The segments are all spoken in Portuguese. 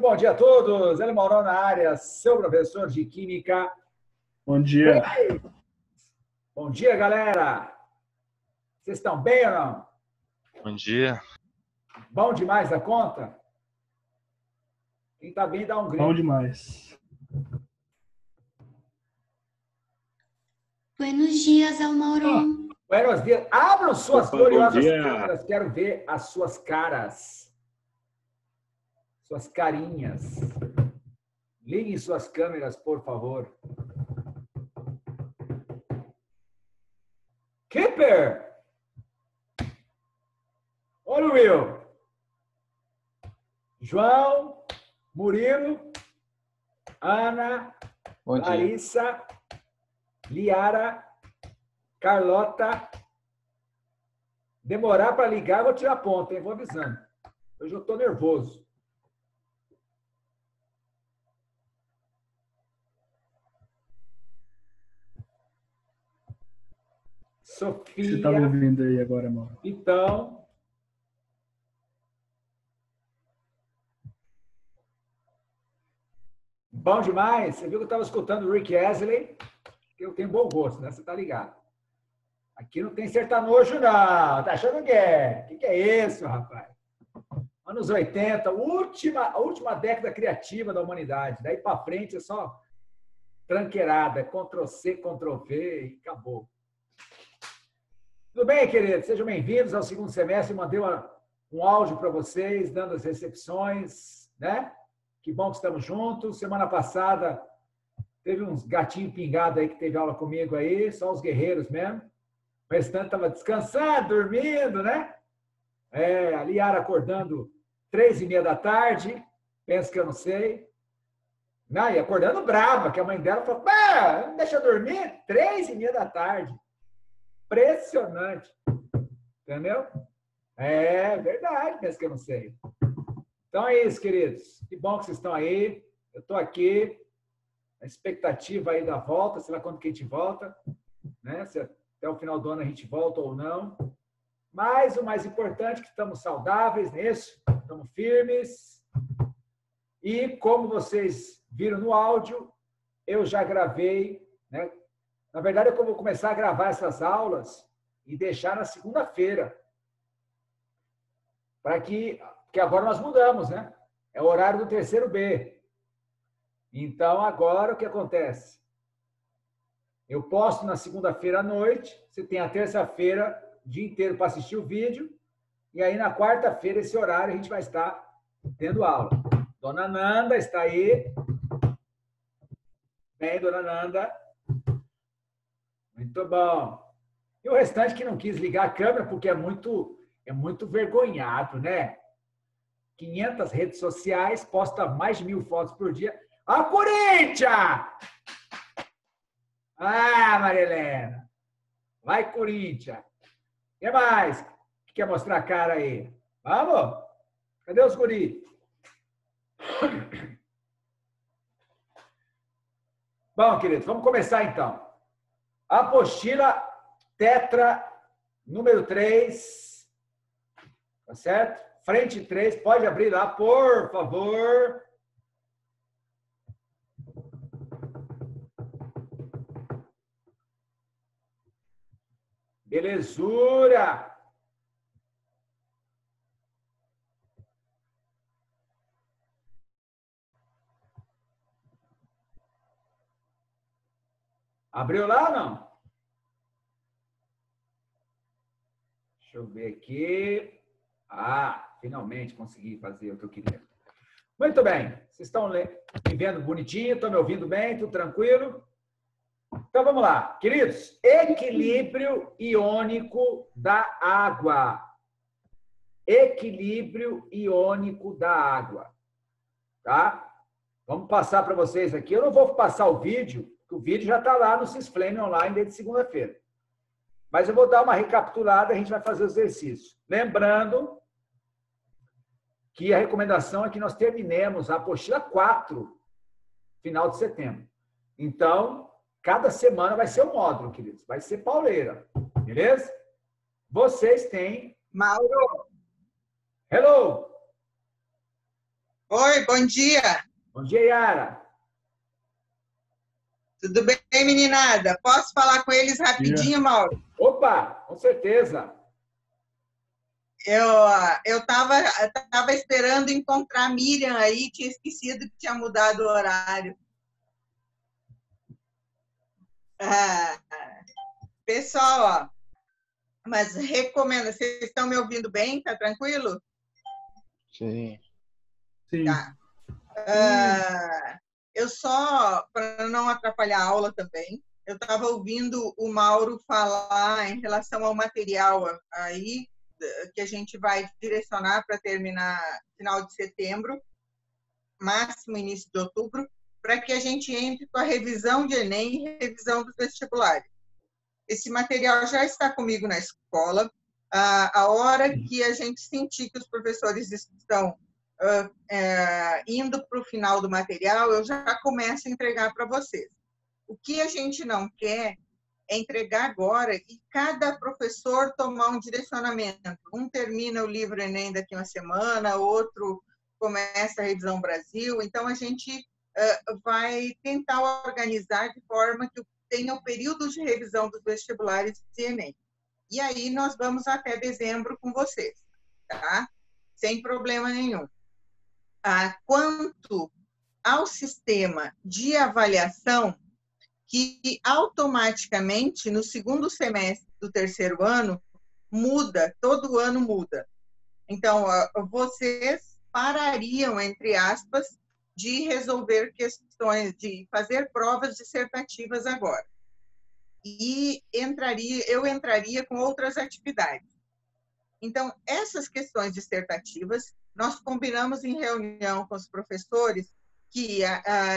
bom dia a todos. Ele Maurão na área, seu professor de Química. Bom dia. Bom dia, galera. Vocês estão bem ou não? Bom dia. Bom demais da conta? Quem está bem, dá um grito. Bom demais. Buenos dias, Almaurão. Buenos dias. Abram suas gloriosas dia. câmeras. Quero ver as suas caras. Suas carinhas. Liguem suas câmeras, por favor. Keeper! Olha o Will. João, Murilo, Ana, Bom dia. Larissa, Liara, Carlota. Demorar para ligar, eu vou tirar ponta, hein? Vou avisando. Hoje eu estou nervoso. Sofia. Você está me ouvindo aí agora, Mauro? Então. Bom demais. Você viu que eu estava escutando o Rick Astley, que eu tenho bom gosto, né? Você está ligado. Aqui não tem sertanojo, não. Tá achando que é? O que é isso, rapaz? Anos 80, a última década criativa da humanidade. Daí para frente é só tranqueirada, Ctrl-C, Ctrl-V e acabou. Tudo bem, queridos? Sejam bem-vindos ao segundo semestre. Mandei um áudio para vocês, dando as recepções, né? Que bom que estamos juntos. Semana passada teve uns gatinhos pingados aí que teve aula comigo aí, só os guerreiros mesmo. O restante estava descansando, dormindo, né? A Liara acordando 3h30 da tarde, penso que eu não sei. Não, e acordando brava, que a mãe dela falou, não deixa eu dormir 3h30 da tarde. Impressionante. Entendeu? É verdade, penso que eu não sei. Então é isso, queridos. Que bom que vocês estão aí. Eu estou aqui, na expectativa aí da volta, sei lá quando que a gente volta, né? Se até o final do ano a gente volta ou não. Mas o mais importante é que estamos saudáveis nisso, estamos firmes. E como vocês viram no áudio, eu já gravei, né? Na verdade, eu vou começar a gravar essas aulas e deixar na segunda-feira. Porque agora nós mudamos, né? É o horário do terceiro B. Então, agora o que acontece? Eu posto na segunda-feira à noite, você tem a terça-feira, o dia inteiro para assistir o vídeo, e aí na quarta-feira, esse horário, a gente vai estar tendo aula. Dona Nanda está aí. Bem, Dona Nanda. Muito bom. E o restante que não quis ligar a câmera, porque é muito vergonhado, né? 500 redes sociais, posta mais de 1000 fotos por dia. Ah, Corinthians! Ah, Maria Helena. Vai, Corinthians. O que mais? Quer mostrar a cara aí? Vamos? Cadê os guris? Bom, queridos, vamos começar então. Apostila tetra número 3. Tá certo? Frente 3, pode abrir lá, por favor. Belezura! Abriu lá ou não? Deixa eu ver aqui. Ah, finalmente consegui fazer o que eu queria. Muito bem. Vocês estão me vendo bonitinho? Estão me ouvindo bem? Tudo tranquilo? Então, vamos lá. Queridos, equilíbrio iônico da água. Equilíbrio iônico da água. Tá? Vamos passar para vocês aqui. Eu não vou passar o vídeo, porque o vídeo já está lá no Cisflame Online desde segunda-feira. Mas eu vou dar uma recapitulada, a gente vai fazer o exercício. Lembrando que a recomendação é que nós terminemos a apostila 4, final de setembro. Então, cada semana vai ser um módulo, queridos. Vai ser pauleira. Beleza? Vocês têm... Mauro. Hello! Oi, Oi, bom dia. Bom dia, Yara. Tudo bem, meninada? Posso falar com eles rapidinho, Mauro? Opa, com certeza. Eu tava esperando encontrar a Miriam aí, tinha esquecido que tinha mudado o horário. Ah, pessoal, ó, mas recomendo, vocês estão me ouvindo bem? Tá tranquilo? Sim. Sim. Tá. Eu só, para não atrapalhar a aula também, eu estava ouvindo o Mauro falar em relação ao material aí, que a gente vai direcionar para terminar final de setembro, máximo início de outubro, para que a gente entre com a revisão de Enem e revisão dos vestibulares. Esse material já está comigo na escola. A hora que a gente sentir que os professores estão indo para o final do material, eu já começo a entregar para vocês. O que a gente não quer é entregar agora e cada professor tomar um direcionamento. Um termina o livro Enem daqui uma semana, outro começa a revisão Brasil. Então, a gente vai tentar organizar de forma que tenha o período de revisão dos vestibulares de Enem. E aí, nós vamos até dezembro com vocês, tá? Sem problema nenhum. Quanto ao sistema de avaliação, que automaticamente, no segundo semestre do terceiro ano, muda, todo ano muda. Então, vocês parariam, entre aspas, de resolver questões, de fazer provas dissertativas agora. E eu entraria com outras atividades. Então, essas questões dissertativas, nós combinamos em reunião com os professores que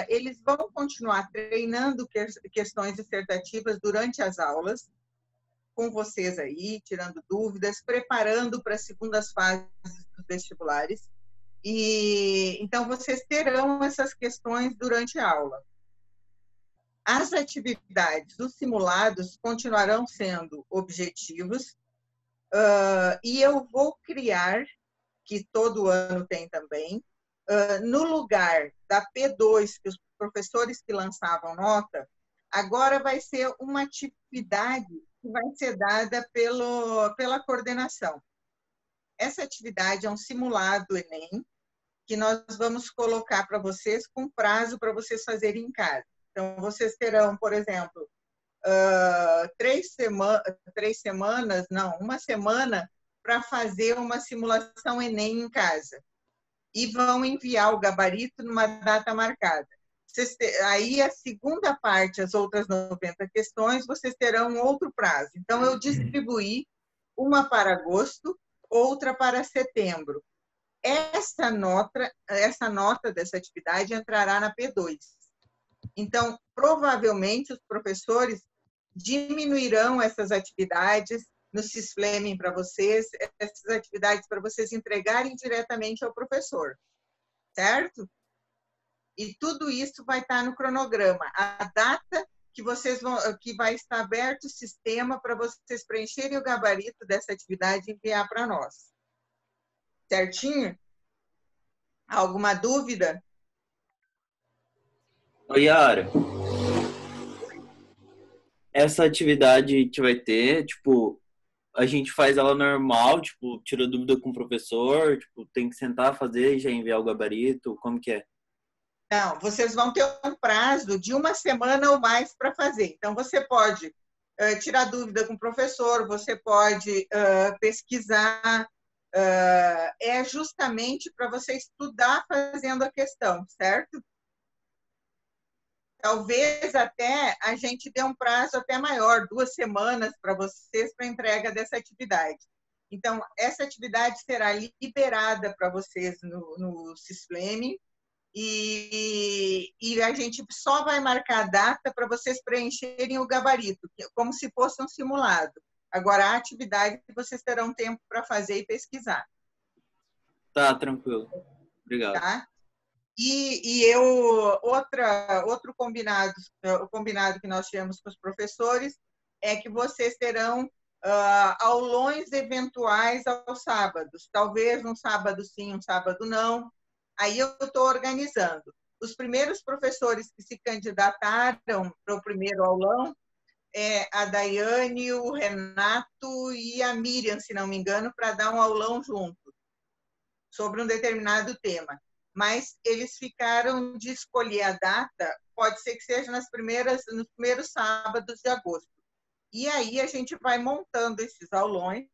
eles vão continuar treinando questões dissertativas durante as aulas, com vocês aí, tirando dúvidas, preparando para as segundas fases dos vestibulares. E então, vocês terão essas questões durante a aula. As atividades, os simulados, continuarão sendo objetivos, e eu vou criar, que todo ano tem também, no lugar da P2, que os professores que lançavam nota, agora vai ser uma atividade que vai ser dada pela coordenação. Essa atividade é um simulado Enem, que nós vamos colocar para vocês com prazo para vocês fazerem em casa. Então, vocês terão, por exemplo, uma semana para fazer uma simulação Enem em casa. E vão enviar o gabarito numa data marcada. Aí, a segunda parte, as outras 90 questões, vocês terão um outro prazo. Então, eu distribuí uma para agosto, outra para setembro. Essa nota dessa atividade entrará na P2. Então, provavelmente, os professores diminuirão essas atividades no Cisflemming para vocês, essas atividades para vocês entregarem diretamente ao professor, certo? E tudo isso vai estar no cronograma. A data que vai estar aberto o sistema para vocês preencherem o gabarito dessa atividade e enviar para nós. Certinho? Alguma dúvida? Oi, Yara. Essa atividade que vai ter, tipo, a gente faz ela normal, tipo, tira dúvida com o professor, tipo, tem que sentar, fazer e já enviar o gabarito, como que é? Não, vocês vão ter um prazo de uma semana ou mais para fazer. Então, você pode tirar dúvida com o professor, você pode pesquisar, é justamente para você estudar fazendo a questão, certo? Talvez até a gente dê um prazo até maior, 2 semanas para vocês para entrega dessa atividade. Então, essa atividade será liberada para vocês no Cisflemming e a gente só vai marcar a data para vocês preencherem o gabarito, como se fosse um simulado. Agora, a atividade vocês terão tempo para fazer e pesquisar. Tá, tranquilo. Obrigado. Tá? Outro combinado, o combinado que nós tivemos com os professores é que vocês terão aulões eventuais aos sábados. Talvez um sábado sim, um sábado não. Aí eu estou organizando. Os primeiros professores que se candidataram para o primeiro aulão é a Daiane, o Renato e a Miriam, se não me engano, para dar um aulão junto sobre um determinado tema. Mas eles ficaram de escolher a data, pode ser que seja nos primeiros sábados de agosto. E aí a gente vai montando esses aulões,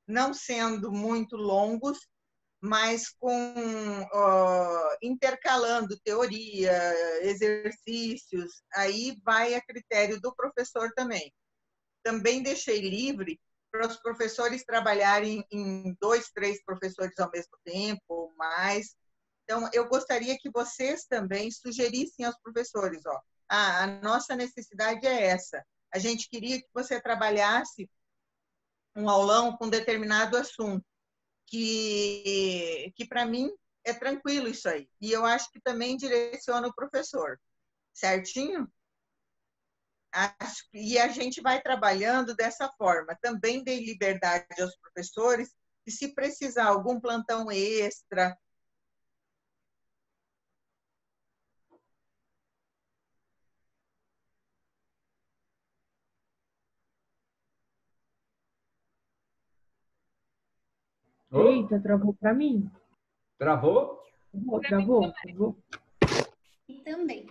não sendo muito longos, mas intercalando teoria, exercícios, aí vai a critério do professor também. Também deixei livre para os professores trabalharem em 2, 3 professores ao mesmo tempo, ou mais. Então, eu gostaria que vocês também sugerissem aos professores, a nossa necessidade é essa. A gente queria que você trabalhasse um aulão com determinado assunto, que para mim é tranquilo isso aí. E eu acho que também direciona o professor. Certinho? E a gente vai trabalhando dessa forma. Também dei liberdade aos professores, e se precisar algum plantão extra, Eita, travou pra mim. Travou? Travou. E também.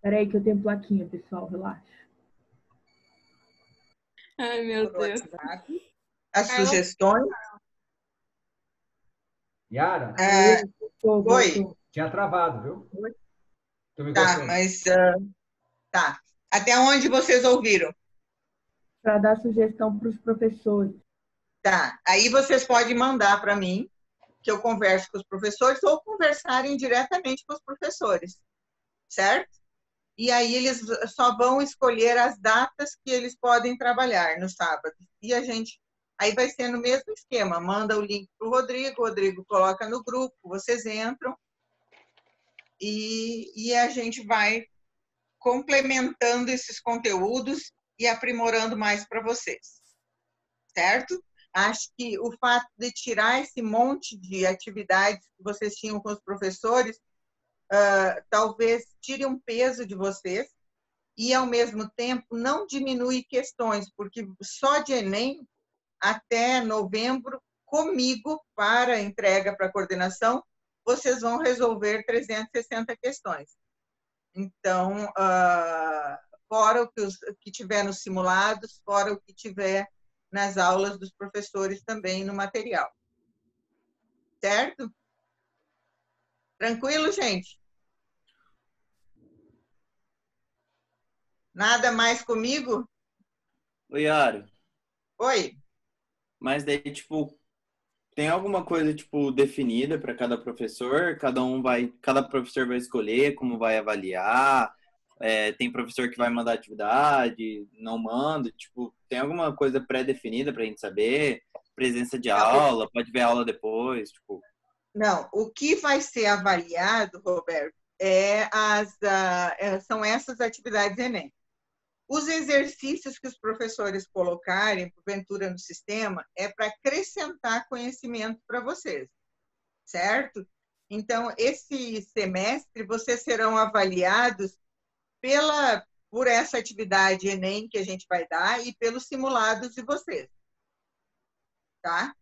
Peraí que eu tenho plaquinha, pessoal, relaxa. Ai, meu por Deus. WhatsApp, as sugestões. Yara, Oi. tinha travado, viu? Tá, mas... tá. Até onde vocês ouviram? Para dar sugestão para os professores. Tá. Aí vocês podem mandar para mim, que eu converso com os professores, ou conversarem diretamente com os professores. Certo? E aí eles só vão escolher as datas que eles podem trabalhar no sábado. E a gente... Aí vai ser no mesmo esquema. Manda o link para o Rodrigo coloca no grupo, vocês entram e a gente vai complementando esses conteúdos e aprimorando mais para vocês. Certo? Acho que o fato de tirar esse monte de atividades que vocês tinham com os professores talvez tire um peso de vocês e, ao mesmo tempo, não diminui questões, porque só de Enem, até novembro, comigo, para entrega para a coordenação, vocês vão resolver 360 questões. Então, fora o que tiver nos simulados, fora o que tiver nas aulas dos professores também no material. Certo? Tranquilo, gente? Nada mais comigo? Oi, Yara. Oi. Mas daí, tipo, tem alguma coisa, tipo, definida para cada professor? Cada professor vai escolher como vai avaliar? Tem professor que vai mandar atividade, não manda? Tipo, tem alguma coisa pré-definida para a gente saber? Presença de aula, pode ver aula depois, tipo... Não, o que vai ser avaliado, Roberto, são essas atividades Enem. Os exercícios que os professores colocarem, porventura, no sistema, é para acrescentar conhecimento para vocês, certo? Então, esse semestre, vocês serão avaliados por essa atividade Enem que a gente vai dar e pelos simulados de vocês, tá?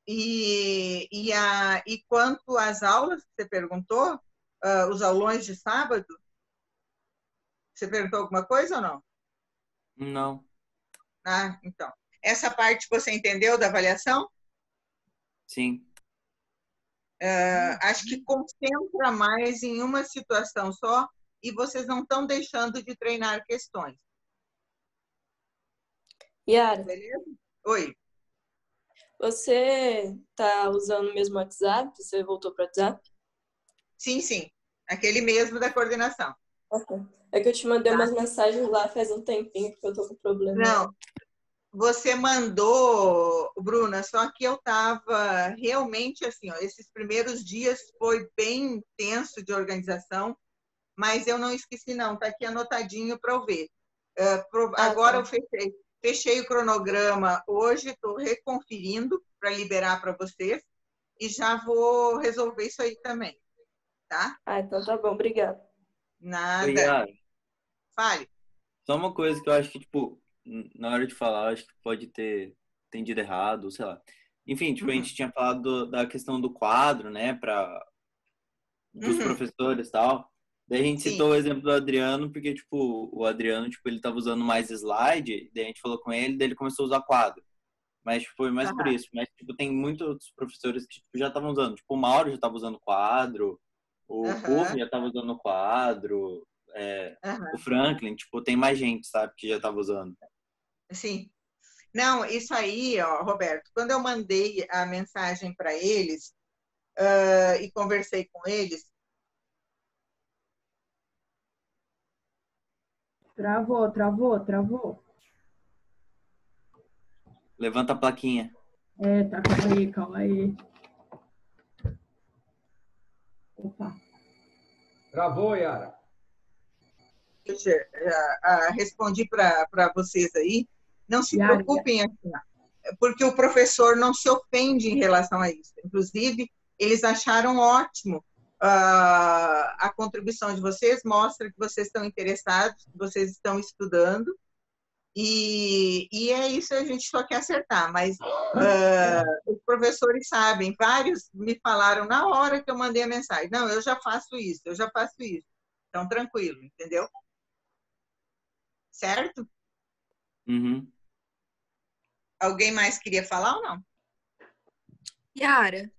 E quanto às aulas que você perguntou, os aulões de sábado, você perguntou alguma coisa ou não? Não. Ah, então. Essa parte você entendeu da avaliação? Sim. Acho que concentra mais em uma situação só e vocês não estão deixando de treinar questões. Yara, Beleza? Oi. você tá usando o mesmo WhatsApp? Você voltou para o WhatsApp? Sim. Aquele mesmo da coordenação. É que eu te mandei umas mensagens lá faz um tempinho, porque eu tô com problema. Não, você mandou, Bruna, só que eu estava realmente assim, esses primeiros dias foi bem tenso de organização, mas eu não esqueci não, está aqui anotadinho para eu ver. Agora eu fechei o cronograma hoje, estou reconferindo para liberar para vocês. e já vou resolver isso aí também, tá? Ah, então tá bom, obrigada. Nada. Oi, Yara. Fale. Só uma coisa que eu acho que, tipo, na hora de falar, eu acho que pode ter entendido errado, sei lá. Enfim, tipo, a gente tinha falado da questão do quadro, né, dos professores e tal. Daí a gente Sim. citou o exemplo do Adriano, porque, tipo, o Adriano, tipo, ele tava usando mais slide, daí a gente falou com ele, daí ele começou a usar quadro. Mas tipo, foi mais por isso. Mas, tipo, tem muitos outros professores que tipo, já estavam usando. Tipo, o Mauro já estava usando quadro, o Puff já estava usando quadro, o Franklin, tipo, tem mais gente, sabe, que já estava usando. Sim. Não, isso aí, ó, Roberto, quando eu mandei a mensagem para eles e conversei com eles. Travou. Levanta a plaquinha. Tá, calma aí. Opa. Travou, Yara. Eu já respondi para vocês aí. Não se preocupem, porque o professor não se ofende em relação a isso. Inclusive, eles acharam ótimo a contribuição de vocês, mostra que vocês estão interessados, que vocês estão estudando, e é isso, a gente só quer acertar, mas os professores sabem, vários me falaram na hora que eu mandei a mensagem, não, eu já faço isso, então tranquilo, entendeu? Certo? Uhum. Alguém mais queria falar ou não? Yara,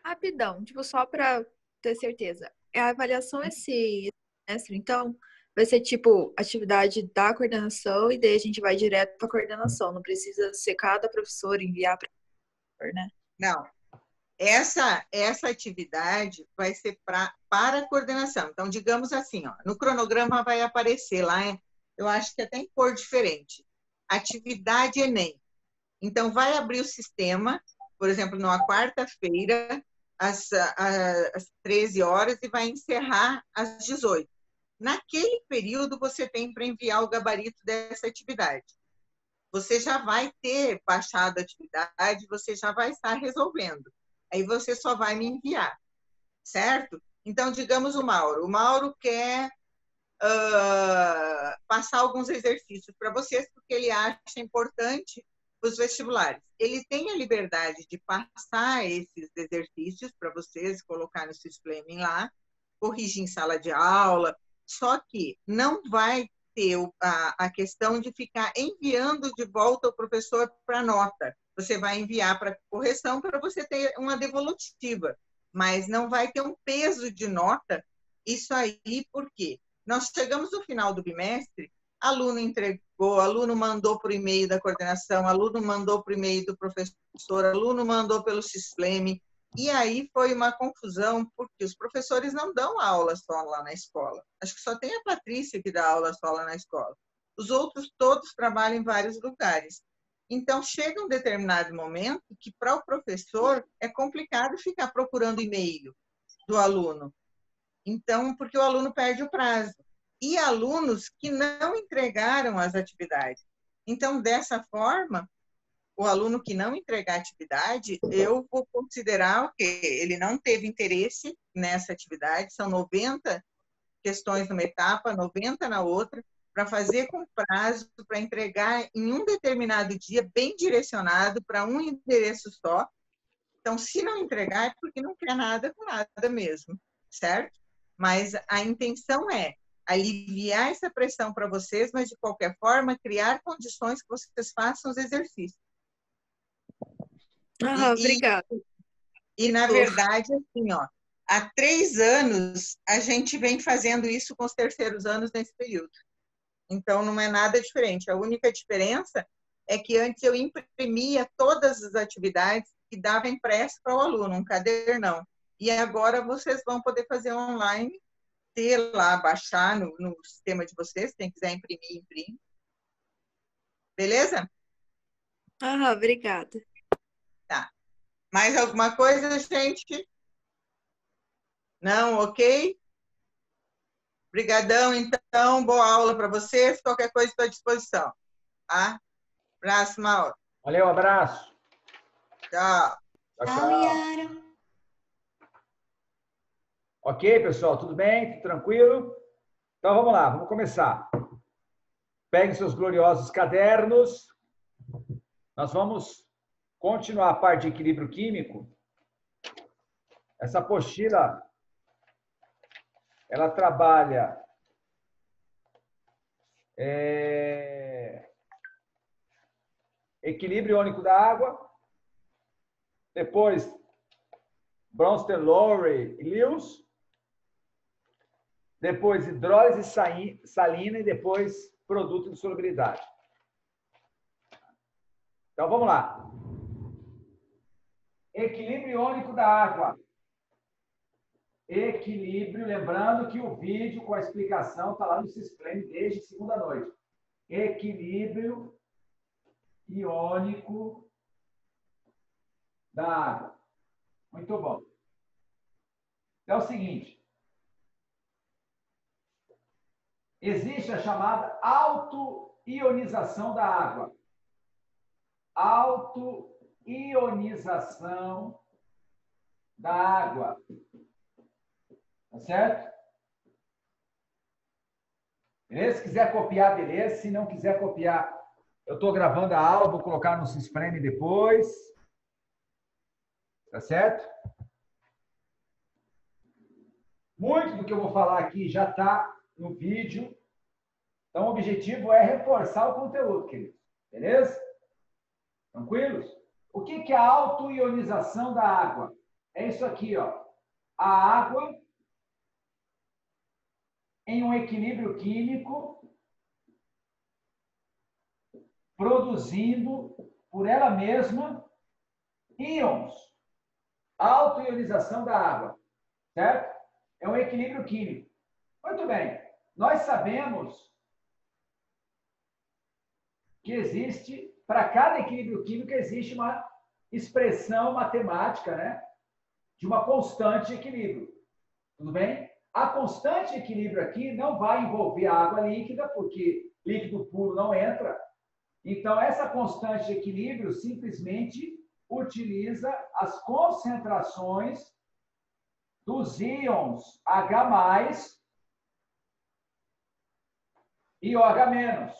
Rapidão, tipo, só para ter certeza. A avaliação esse semestre, então, vai ser tipo atividade da coordenação e daí a gente vai direto para a coordenação. Não precisa ser cada professor enviar para o professor, né? Não. Essa atividade vai ser para a coordenação. Então, digamos assim, ó, no cronograma vai aparecer lá, eu acho que até em cor diferente, atividade Enem. Então, vai abrir o sistema, por exemplo, numa quarta-feira, às 13 horas, e vai encerrar às 18. Naquele período, você tem para enviar o gabarito dessa atividade. Você já vai ter baixado a atividade, você já vai estar resolvendo. Aí você só vai me enviar, certo? Então, digamos o Mauro quer passar alguns exercícios para vocês, porque ele acha importante os vestibulares. Ele tem a liberdade de passar esses exercícios para vocês, colocar no Sysflaming lá, corrigir em sala de aula, só que não vai ter a questão de ficar enviando de volta o professor para nota. Você vai enviar para correção para você ter uma devolutiva, mas não vai ter um peso de nota. Isso aí, por quê? Nós chegamos no final do bimestre, aluno entregou, aluno mandou por e-mail da coordenação, aluno mandou por e-mail do professor, aluno mandou pelo Sysflaming, e aí foi uma confusão, porque os professores não dão aula só lá na escola. Acho que só tem a Patrícia que dá aula só lá na escola. Os outros todos trabalham em vários lugares. Então, chega um determinado momento que, para o professor, é complicado ficar procurando e-mail do aluno. Então, porque o aluno perde o prazo. E alunos que não entregaram as atividades. Então, dessa forma, o aluno que não entregar a atividade, eu vou considerar que ele não teve interesse nessa atividade, são 90 questões numa etapa, 90 na outra, para fazer com prazo, para entregar em um determinado dia, bem direcionado, para um endereço só. Então, se não entregar, é porque não quer nada com nada mesmo, certo? Mas a intenção é aliviar essa pressão para vocês, mas, de qualquer forma, criar condições que vocês façam os exercícios. Obrigada. E, na verdade, assim, ó, há 3 anos, a gente vem fazendo isso com os terceiros anos nesse período. Então, não é nada diferente. A única diferença é que antes eu imprimia todas as atividades que dava impresso para o aluno, um cadernão. E agora vocês vão poder fazer online, ter lá, baixar no sistema de vocês, quem quiser imprimir, imprime. Beleza? Obrigada. Tá. Mais alguma coisa, gente? Não, ok? Obrigadão, então. Boa aula para vocês. Qualquer coisa, estou à disposição. Tá? Abraço, Mauro. Valeu, abraço. Tchau. Tchau, Tchau, tchau. Yara. Ok, pessoal, tudo bem? Tudo tranquilo? Então vamos lá, vamos começar. Peguem seus gloriosos cadernos. Nós vamos continuar a parte de equilíbrio químico. Essa apostila, ela trabalha equilíbrio iônico da água, depois Bronsted, Lowry e Lewis, depois hidrólise salina e depois produto de solubilidade. Então, vamos lá. Equilíbrio iônico da água. Equilíbrio, lembrando que o vídeo com a explicação está lá no Cisplane desde segunda noite. Equilíbrio iônico da água. Muito bom. Então, é o seguinte. Existe a chamada autoionização da água. Autoionização da água. Tá certo? Beleza? Se quiser copiar, beleza. Se não quiser copiar, eu estou gravando a aula, vou colocar no Cisplane depois. Tá certo? Muito do que eu vou falar aqui já está no vídeo. Então, o objetivo é reforçar o conteúdo, queridos. Beleza? Tranquilos? O que é a autoionização da água? É isso aqui, ó. A água em um equilíbrio químico produzindo por ela mesma íons. Autoionização da água. Certo? É um equilíbrio químico. Muito bem. Nós sabemos que existe, para cada equilíbrio químico, existe uma expressão matemática, né? De uma constante de equilíbrio. Tudo bem? A constante de equilíbrio aqui não vai envolver a água líquida, porque líquido puro não entra. Então, essa constante de equilíbrio simplesmente utiliza as concentrações dos íons H+, e OH-.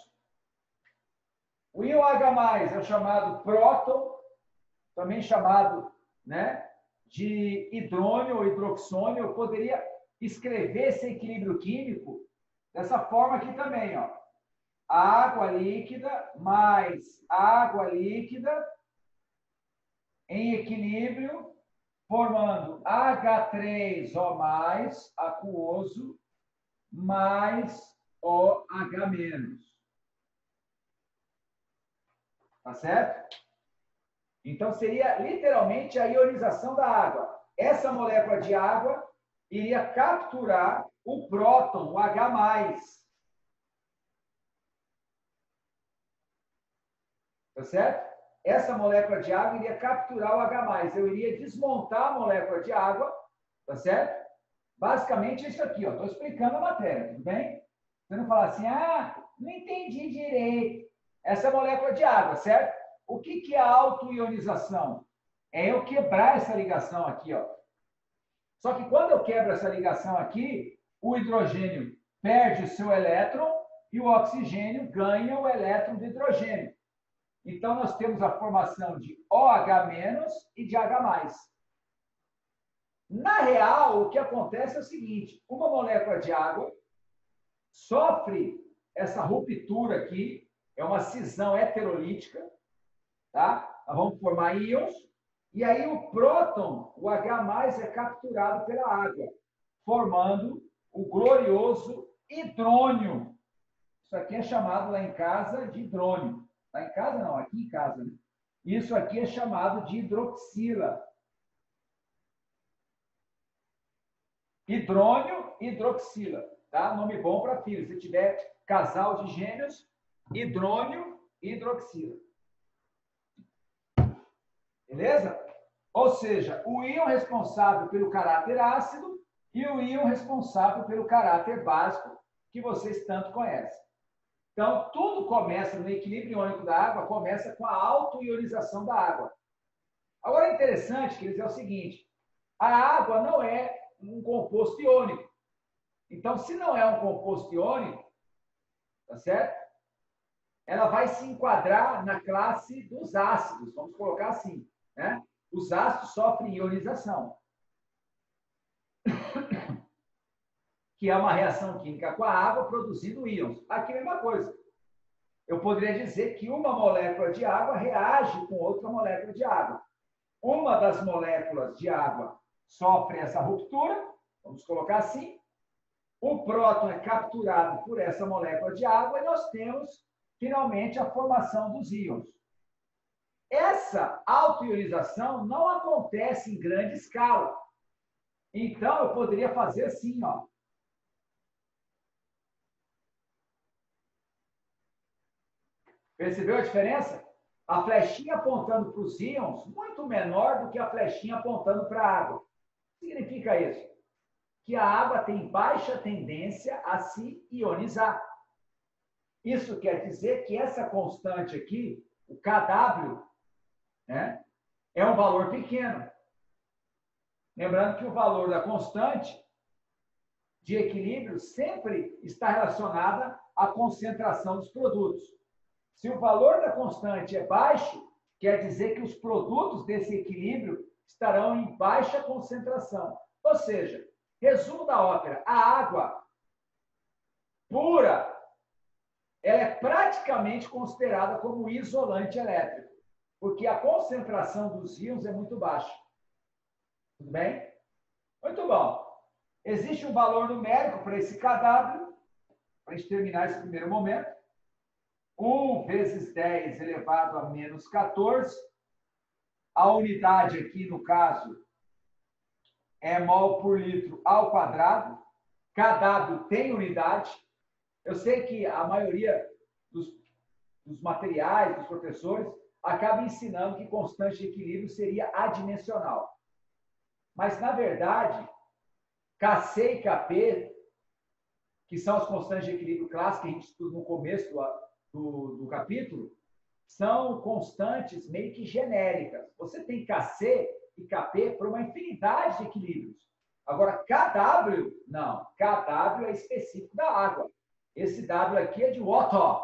O íon H+ é o chamado próton, também chamado, né, de hidrônio ou hidroxônio. Eu poderia escrever esse equilíbrio químico dessa forma aqui também, ó. Água líquida mais água líquida em equilíbrio, formando H3O+, aquoso, mais OH-. Tá certo? Então, seria literalmente a ionização da água. Essa molécula de água iria capturar o próton, o H+. Tá certo? Essa molécula de água iria capturar o H+. Eu iria desmontar a molécula de água, tá certo? Basicamente, é isso aqui, ó. Estou explicando a matéria, tudo bem? Você não fala assim, não entendi direito. Essa é a molécula de água, certo? O que é a autoionização? É eu quebrar essa ligação aqui, ó. Só que quando eu quebro essa ligação aqui, o hidrogênio perde o seu elétron e o oxigênio ganha o elétron do hidrogênio. Então, nós temos a formação de OH- e de H+. Na real, o que acontece é o seguinte, uma molécula de água sofre essa ruptura aqui, é uma cisão heterolítica, tá? Nós vamos formar íons, e aí o próton, o H+, é capturado pela água, formando o glorioso hidrônio. Isso aqui é chamado lá em casa de hidrônio. Lá em casa não, aqui em casa, né? Isso aqui é chamado de hidroxila. Hidrônio, hidroxila, tá? Nome bom para filho. Se tiver casal de gêmeos, hidrônio, hidroxila. Beleza? Ou seja, o íon responsável pelo caráter ácido e o íon responsável pelo caráter básico, que vocês tanto conhecem. Então, tudo começa no equilíbrio iônico da água, começa com a autoionização da água. Agora, é interessante que eles é o seguinte, a água não é um composto iônico. Então, se não é um composto iônico, tá certo? Ela vai se enquadrar na classe dos ácidos, vamos colocar assim, né? Os ácidos sofrem ionização, que é uma reação química com a água produzindo íons. Aqui é a mesma coisa. Eu poderia dizer que uma molécula de água reage com outra molécula de água. Uma das moléculas de água sofre essa ruptura, vamos colocar assim. O próton é capturado por essa molécula de água e nós temos, finalmente, a formação dos íons. Essa autoionização não acontece em grande escala. Então, eu poderia fazer assim, ó. Percebeu a diferença? A flechinha apontando para os íons, muito menor do que a flechinha apontando para a água. O que significa isso? Que a água tem baixa tendência a se ionizar. Isso quer dizer que essa constante aqui, o Kw, né, é um valor pequeno. Lembrando que o valor da constante de equilíbrio sempre está relacionada à concentração dos produtos. Se o valor da constante é baixo, quer dizer que os produtos desse equilíbrio estarão em baixa concentração. Ou seja, resumo da ópera, a água pura, ela é praticamente considerada como isolante elétrico, porque a concentração dos íons é muito baixa. Tudo bem? Muito bom. Existe um valor numérico para esse Kw, para a gente terminar esse primeiro momento. 1 vezes 10 elevado a menos 14. A unidade aqui, no caso, é mol por litro ao quadrado. Kw tem unidade. Eu sei que a maioria dos materiais, dos professores, acaba ensinando que constante de equilíbrio seria adimensional. Mas, na verdade, Kc e Kp, que são as constantes de equilíbrio clássicas que a gente estuda no começo do capítulo, são constantes meio que genéricas. Você tem Kc e Kp para uma infinidade de equilíbrios. Agora, Kw, não. Kw é específico da água. Esse W aqui é de water.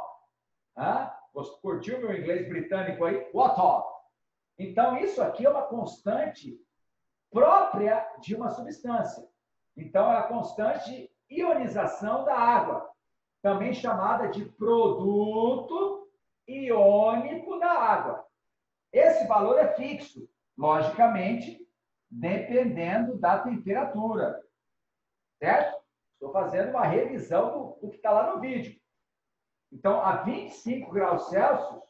Curtiu meu inglês britânico aí? Water. Então, isso aqui é uma constante própria de uma substância. Então, é a constante de ionização da água, também chamada de produto iônico da água. Esse valor é fixo, logicamente, dependendo da temperatura. Certo? Estou fazendo uma revisão do que está lá no vídeo. Então, a 25 graus Celsius,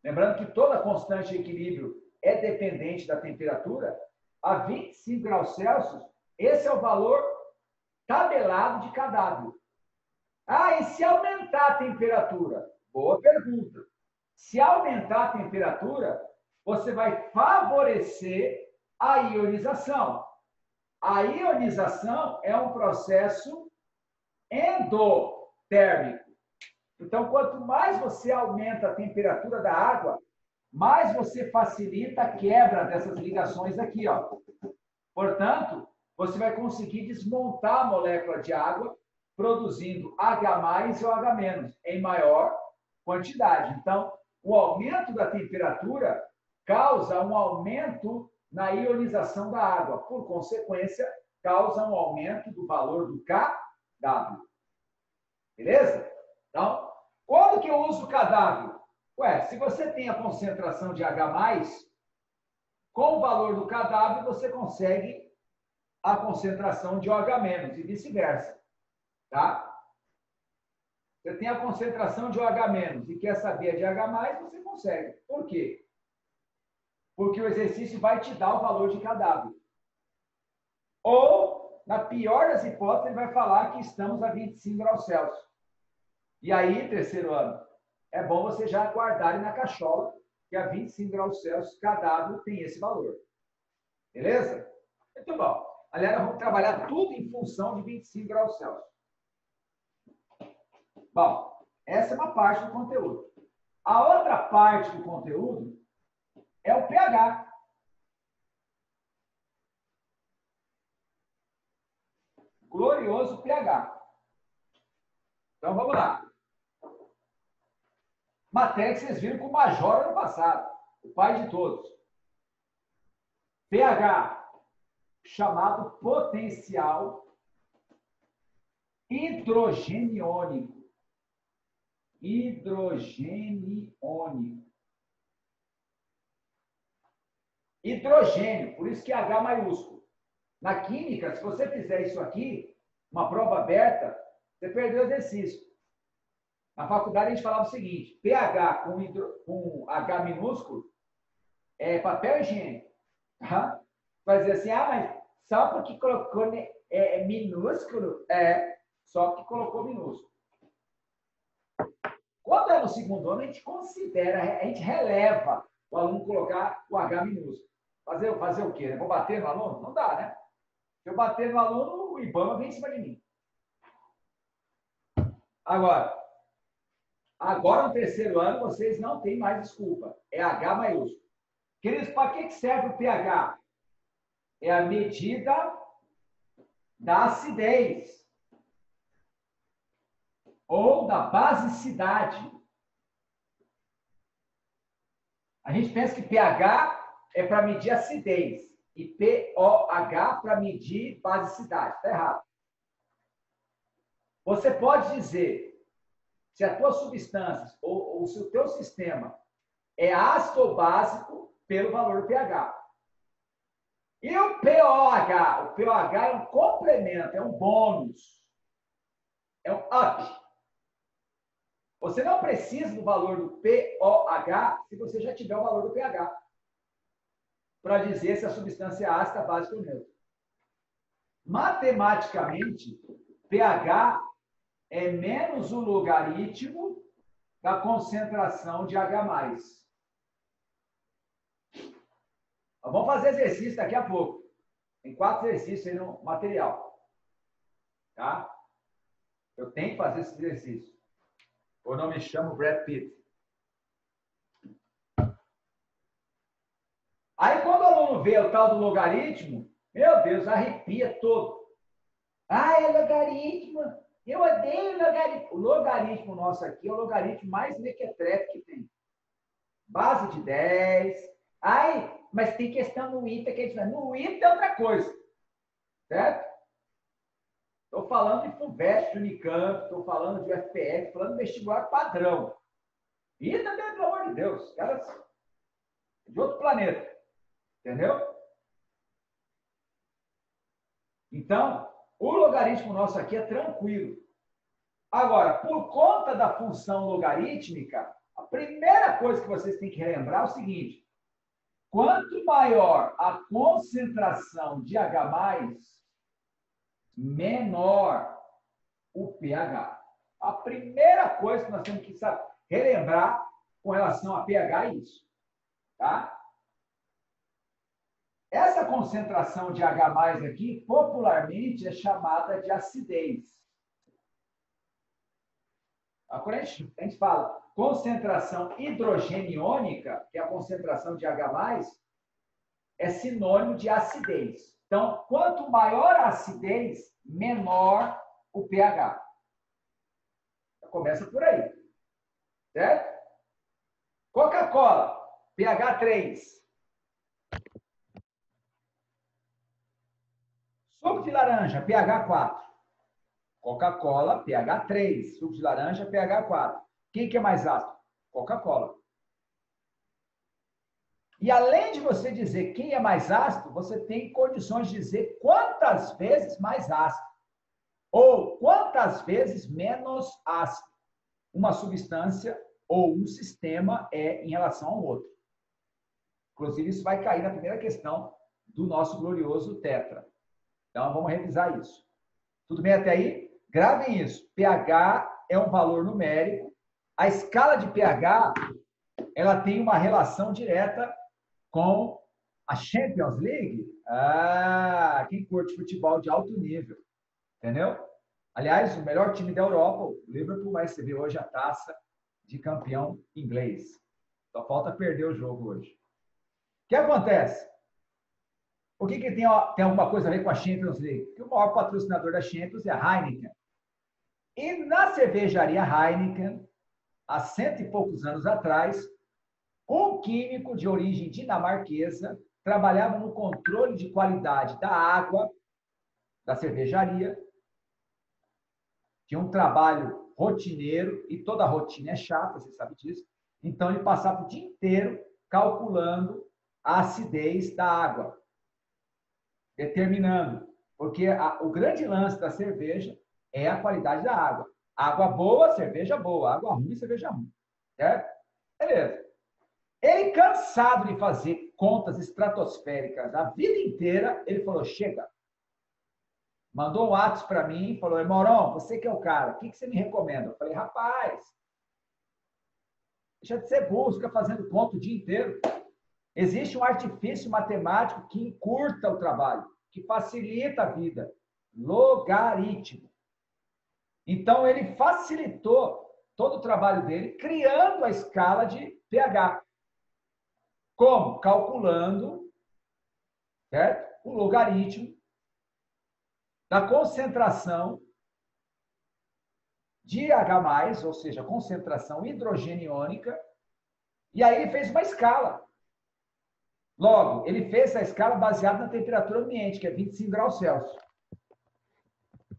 lembrando que toda constante de equilíbrio é dependente da temperatura, a 25 graus Celsius, esse é o valor tabelado de Kw. E se aumentar a temperatura? Boa pergunta. Se aumentar a temperatura, você vai favorecer a ionização. A ionização é um processo endotérmico. Então, quanto mais você aumenta a temperatura da água, mais você facilita a quebra dessas ligações aqui, ó. Portanto, você vai conseguir desmontar a molécula de água, produzindo H+ ou H- em maior quantidade. Então, o aumento da temperatura causa um aumento na ionização da água. Por consequência, causa um aumento do valor do Kw. Beleza? Então, quando que eu uso o Kw? Se você tem a concentração de H+, com o valor do Kw, você consegue a concentração de OH- e vice-versa. Tá? Você tem a concentração de OH- e quer saber de H+, você consegue. Por quê? Porque o exercício vai te dar o valor de Kw. Ou, na pior das hipóteses, ele vai falar que estamos a 25 graus Celsius. E aí, terceiro ano, é bom você já guardar na cachola que a 25 graus Celsius, Kw tem esse valor. Beleza? Muito bom. Aliás, vamos trabalhar tudo em função de 25 graus Celsius. Bom, essa é uma parte do conteúdo. A outra parte do conteúdo é o pH. glorioso pH. Então, vamos lá. Matéria que vocês viram com o Major ano passado, o pai de todos. pH, chamado potencial hidrogeniônico. Hidrogeniônico. Hidrogênio, por isso que é H maiúsculo. Na química, se você fizer isso aqui, uma prova aberta, você perdeu o exercício. Na faculdade, a gente falava o seguinte, pH com H minúsculo é papel higiênico. Tá? Fazia assim, mas só porque colocou minúsculo? Só que colocou minúsculo. Quando é no segundo ano, a gente considera, a gente releva o aluno colocar o H minúsculo. Fazer o quê? Vou bater no aluno? Não dá, né? Se eu bater no aluno, o IBAMA vem em cima de mim. Agora no terceiro ano, vocês não têm mais desculpa. É H maiúsculo. Queridos, para que serve o pH? É a medida da acidez ou da basicidade. A gente pensa que pH é para medir acidez e pOH para medir basicidade. Está errado. Você pode dizer se a tua substância ou se o teu sistema é ácido ou básico pelo valor do pH. E o pOH? O pOH é um complemento, é um bônus, é um up. Você não precisa do valor do pOH se você já tiver o valor do pH para dizer se a substância é ácida, básica ou neutra. Matematicamente, pH é menos o logaritmo da concentração de H+. Vamos fazer exercício daqui a pouco. Tem 4 exercícios aí no material. Tá? Eu tenho que fazer esse exercício. Eu não me chamo Brad Pitt. Aí, quando o aluno vê o tal do logaritmo, meu Deus, arrepia todo. É logaritmo. Eu odeio logaritmo. O logaritmo nosso aqui é o logaritmo mais mequetrefe que tem. Base de 10. Mas tem questão no ITA que a gente vai. No ITA é outra coisa. Certo? Estou falando de FUVEST, de Unicamp, estou falando de UFPR, estou falando de vestibular padrão. ITA, pelo amor de Deus, caras de outro planeta. Entendeu? Então, o logaritmo nosso aqui é tranquilo. Agora, por conta da função logarítmica, a primeira coisa que vocês têm que relembrar é o seguinte: quanto maior a concentração de H+, menor o pH. A primeira coisa que nós temos que relembrar com relação a pH é isso. Tá? Essa concentração de H+, aqui, popularmente, é chamada de acidez. Quando a gente fala concentração hidrogeniônica, que é a concentração de H+, é sinônimo de acidez. Então, quanto maior a acidez, menor o pH. Começa por aí. Certo? Coca-Cola, pH 3. Suco de laranja, pH 4. Coca-Cola, pH 3. Suco de laranja, pH 4. Quem que é mais ácido? Coca-Cola. E além de você dizer quem é mais ácido, você tem condições de dizer quantas vezes mais ácido. Ou quantas vezes menos ácido uma substância ou um sistema é em relação ao outro. Inclusive, isso vai cair na primeira questão do nosso glorioso tetra. Então, vamos revisar isso. Tudo bem até aí? Gravem isso. pH é um valor numérico. A escala de pH, ela tem uma relação direta com a Champions League. Quem curte futebol de alto nível. Entendeu? Aliás, o melhor time da Europa, o Liverpool, vai receber hoje a taça de campeão inglês. Só falta perder o jogo hoje. O que acontece? O que tem alguma coisa a ver com a Champions League? Porque o maior patrocinador da Champions é a Heineken. E na cervejaria Heineken, há 100 e poucos anos atrás, um químico de origem dinamarquesa trabalhava no controle de qualidade da água da cervejaria. Tinha um trabalho rotineiro, e toda rotina é chata, você sabe disso. Então, ele passava o dia inteiro calculando a acidez da água, determinando. Porque o grande lance da cerveja é a qualidade da água. Água boa, cerveja boa. Água ruim, cerveja ruim. Certo? Beleza. Ele, cansado de fazer contas estratosféricas a vida inteira, ele falou, chega. Mandou um WhatsApp para mim e falou, Moron, você que é o cara, o que você me recomenda? Eu falei, rapaz, deixa de ser burro, fica fazendo conta o dia inteiro. Existe um artifício matemático que encurta o trabalho, que facilita a vida. Logaritmo. Então, ele facilitou todo o trabalho dele, criando a escala de pH. Como? Calculando, certo? O logaritmo da concentração de H+, ou seja, concentração hidrogeniônica, e aí ele fez uma escala. Logo, ele fez a escala baseada na temperatura ambiente, que é 25 graus Celsius.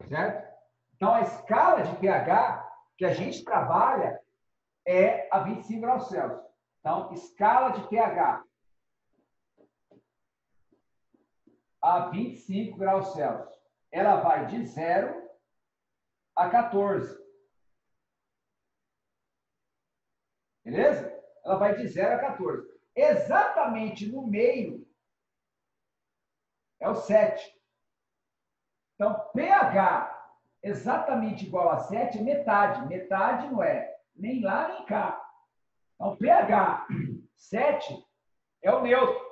Certo? Então, a escala de pH que a gente trabalha é a 25 graus Celsius. Então, escala de pH a 25 graus Celsius. Ela vai de 0 a 14. Beleza? Ela vai de 0 a 14. Exatamente no meio é o 7. Então, pH exatamente igual a 7 é metade. Metade não é nem lá nem cá. Então, pH 7 é o neutro.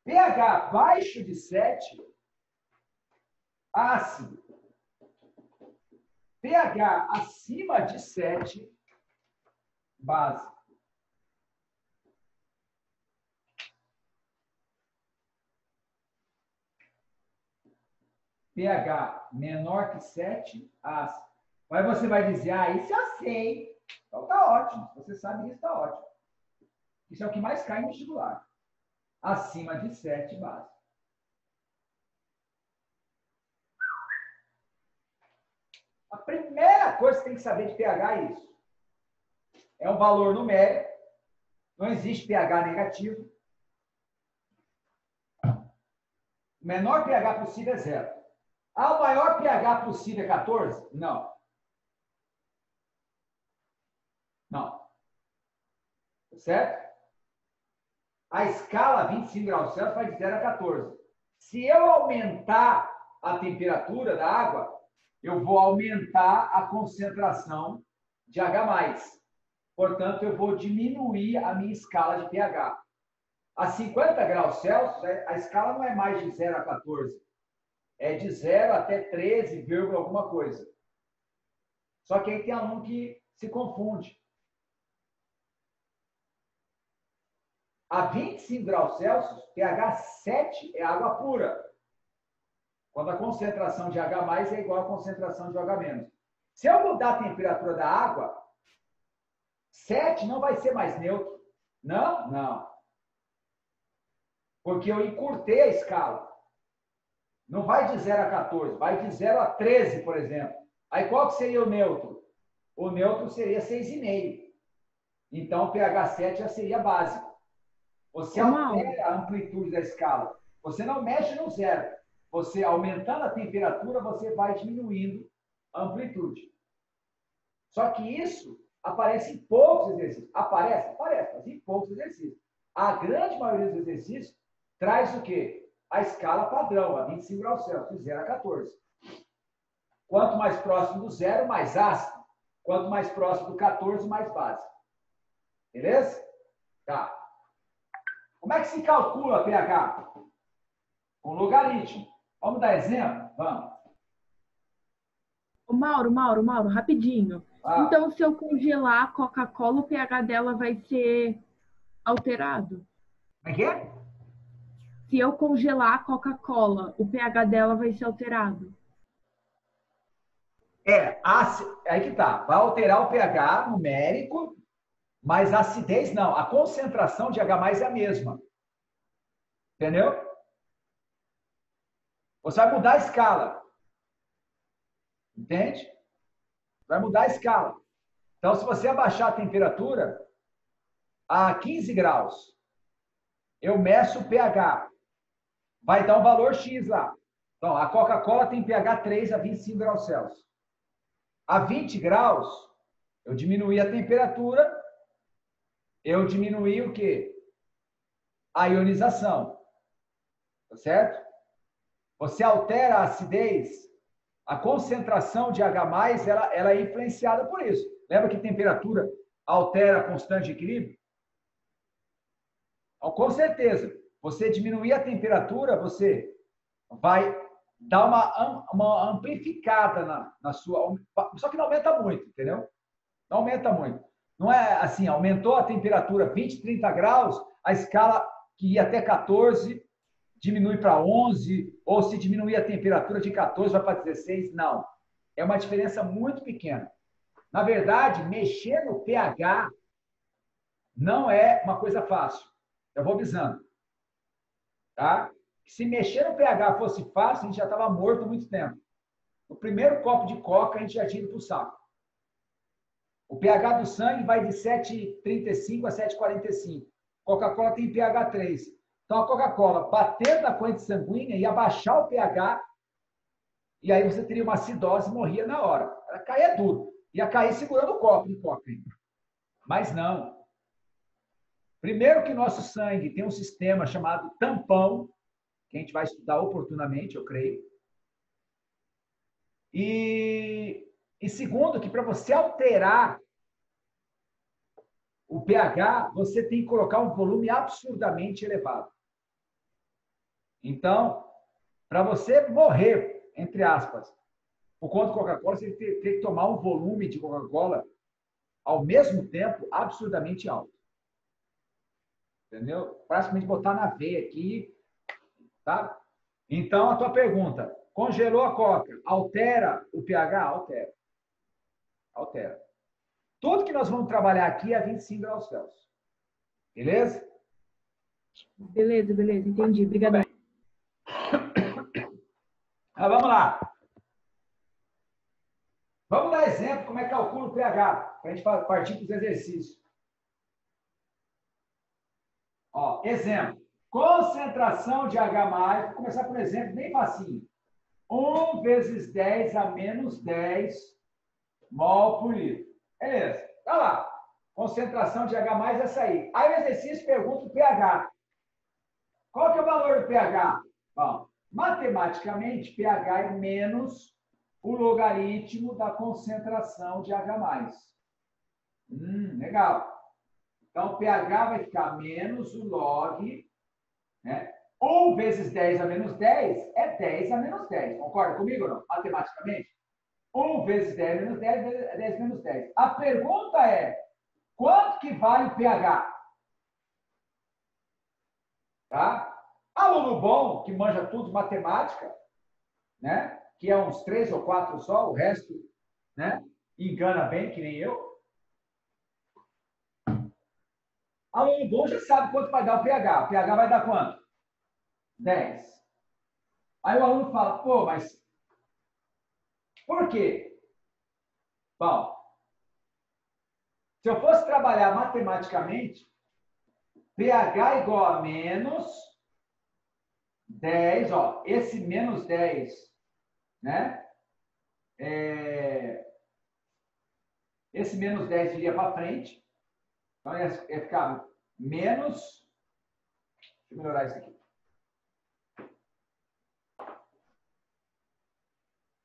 pH abaixo de 7, ácido. pH acima de 7, base. pH menor que 7, ácido. Mas você vai dizer, isso eu sei. Então tá ótimo. Se você sabe isso, tá ótimo. Isso é o que mais cai no vestibular. Acima de 7, base. A primeira coisa que você tem que saber de pH é isso. É um valor numérico. Não existe pH negativo. O menor pH possível é 0. O maior pH possível é 14? Não. Não. Certo? A escala 25 graus Celsius vai de 0 a 14. Se eu aumentar a temperatura da água, eu vou aumentar a concentração de H+. Portanto, eu vou diminuir a minha escala de pH. A 50 graus Celsius, a escala não é mais de 0 a 14. É de 0 até 13, alguma coisa. Só que aí tem aluno que se confunde. A 25 graus Celsius, pH 7 é água pura. Quando a concentração de H+ é igual à concentração de OH-. Se eu mudar a temperatura da água, 7 não vai ser mais neutro. Não? Não. Porque eu encurtei a escala. Não vai de 0 a 14, vai de 0 a 13, por exemplo. Aí qual que seria o neutro? O neutro seria 6,5. Então, o pH 7 já seria básico. Você altera a amplitude da escala. Você não mexe no 0. Você, aumentando a temperatura, você vai diminuindo a amplitude. Só que isso aparece em poucos exercícios. Aparece, mas em poucos exercícios. A grande maioria dos exercícios traz o quê? A escala padrão, a 25 graus Celsius, de 0 a 14. Quanto mais próximo do 0, mais ácido. Quanto mais próximo do 14, mais básico. Beleza? Tá. Como é que se calcula pH? Com logaritmo. Vamos dar exemplo? Vamos. Mauro, rapidinho. Então, se eu congelar a Coca-Cola, o pH dela vai ser alterado? Como é que é? se eu congelar a Coca-Cola, o pH dela vai ser alterado? Aí que tá. Vai alterar o pH numérico, mas a acidez não. A concentração de H+ é a mesma. Entendeu? Você vai mudar a escala. Entende? Vai mudar a escala. Então, se você abaixar a temperatura a 15 graus, eu meço o pH. Vai dar um valor X lá. Então, a Coca-Cola tem pH 3 a 25 graus Celsius. A 20 graus, eu diminuí a temperatura, eu diminuí o quê? A ionização. Tá certo? Você altera a acidez, a concentração de H+, ela é influenciada por isso. Lembra que temperatura altera a constante de equilíbrio? Então, com certeza, você diminuir a temperatura, você vai dar uma amplificada na sua... Só que não aumenta muito, entendeu? Não aumenta muito. Não é assim, aumentou a temperatura 20, 30 graus, a escala que ia até 14 diminui para 11, ou se diminuir a temperatura de 14 vai para 16. Não. É uma diferença muito pequena. Na verdade, mexer no pH não é uma coisa fácil. Eu vou avisando. Tá? Se mexer no pH fosse fácil, a gente já estava morto há muito tempo. No primeiro copo de coca, a gente já tinha ido para o saco. O pH do sangue vai de 7,35 a 7,45. Coca-Cola tem pH 3. Então, a Coca-Cola bater na corrente sanguínea e abaixar o pH, e aí você teria uma acidose e morria na hora. Ela caía duro. Ia cair segurando o copo de coca. Mas não. Primeiro que nosso sangue tem um sistema chamado tampão, que a gente vai estudar oportunamente, eu creio. E segundo, que para você alterar o pH, você tem que colocar um volume absurdamente elevado. Então, para você morrer, entre aspas, por conta de Coca-Cola, você tem que tomar um volume de Coca-Cola ao mesmo tempo absurdamente alto. Entendeu? Praticamente botar na veia aqui. Tá? Então, a tua pergunta, congelou a Coca, altera o pH? Altera. Altera. Tudo que nós vamos trabalhar aqui é 25 graus Celsius. Beleza? Beleza, entendi. Obrigada. Vamos lá. Vamos dar exemplo como é que calcula o pH, para a gente partir para os exercícios. Ó, exemplo. Concentração de H+, vou começar por um exemplo bem facinho. 1 vezes 10 a menos 10 mol por litro. Beleza. Tá lá. Concentração de H+, é essa aí. Aí o exercício pergunta o pH. Qual que é o valor do pH? Bom, matematicamente, pH é menos o logaritmo da concentração de H+. Legal. Então, o pH vai ficar menos o log, né? 1 vezes 10 a menos 10 é 10 a menos 10. Concorda comigo ou não? Matematicamente? 1 vezes 10 menos 10 é 10 menos 10. A pergunta é, quanto que vale o pH? Tá? Aluno bom, que manja tudo de matemática, né? Que é uns 3 ou 4 só, o resto, né? Engana bem, que nem eu. Aluno bom já sabe quanto vai dar o pH. O pH vai dar quanto? 10. Aí o aluno fala, pô, mas por quê? Bom, se eu fosse trabalhar matematicamente, pH igual a menos 10, ó, esse menos 10, né? Esse menos 10 iria para frente. Então, ia ficar menos... Deixa eu melhorar isso aqui.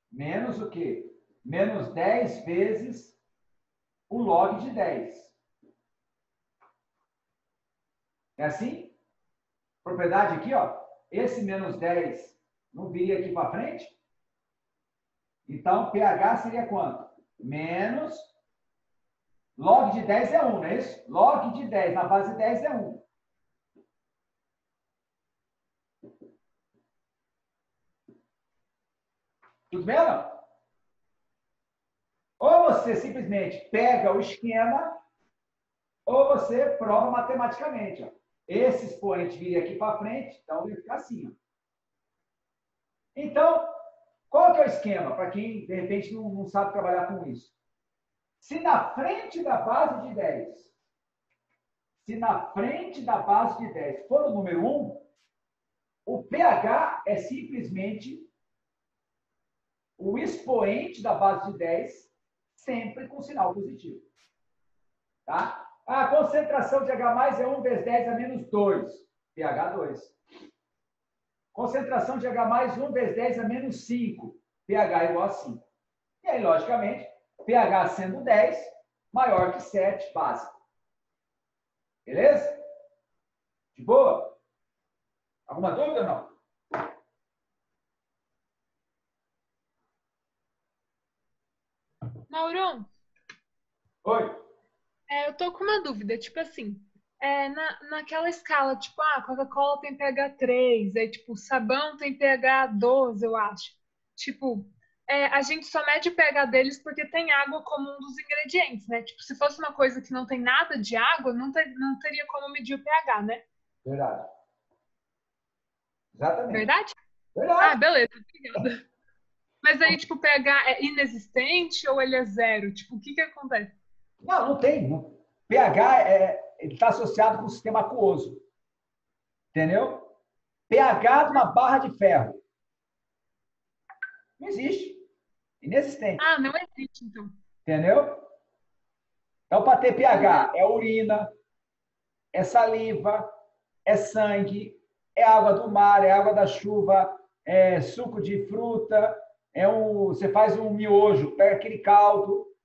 Menos o quê? Menos 10 vezes o log de 10. É assim? Propriedade aqui, ó. Esse menos 10 não viria aqui para frente? Então, pH seria quanto? Menos... Log de 10 é 1, não é isso? Log de 10 na base 10 é 1. Tudo bem ou não? Ou você simplesmente pega o esquema, ou você prova matematicamente. Ó. Esse expoente viria aqui para frente, então vai ficar assim. Ó. Então, qual que é o esquema? Para quem, de repente, não sabe trabalhar com isso. Se na frente da base de 10, for o número 1, o pH é simplesmente o expoente da base de 10, sempre com sinal positivo. Tá? A concentração de H+, é 1 vezes 10 a menos 2, pH 2. Concentração de H+, 1 vezes 10 a menos 5, pH igual a 5. E aí, logicamente, pH sendo 10, maior que 7, básico. Beleza? De boa? Alguma dúvida ou não? Mauro, Oi. eu tô com uma dúvida, tipo assim, naquela escala, tipo, Coca-Cola tem pH 3, aí, tipo, sabão tem pH 12, eu acho. Tipo, a gente só mede o pH deles porque tem água como um dos ingredientes, né? Tipo, se fosse uma coisa que não tem nada de água, não teria como medir o pH, né? Verdade. Exatamente. Verdade? Verdade. Beleza, obrigada. Mas aí, tipo, o pH é inexistente ou ele é 0? Tipo, o que acontece? Não tem. pH está associado com o sistema aquoso. Entendeu? pH de uma barra de ferro. Não existe. Inexistente. Não existe, então. Entendeu? Então, para ter pH, é urina, é saliva, é sangue, é água do mar, é água da chuva, é suco de fruta, você faz um miojo, pega aquele caldo,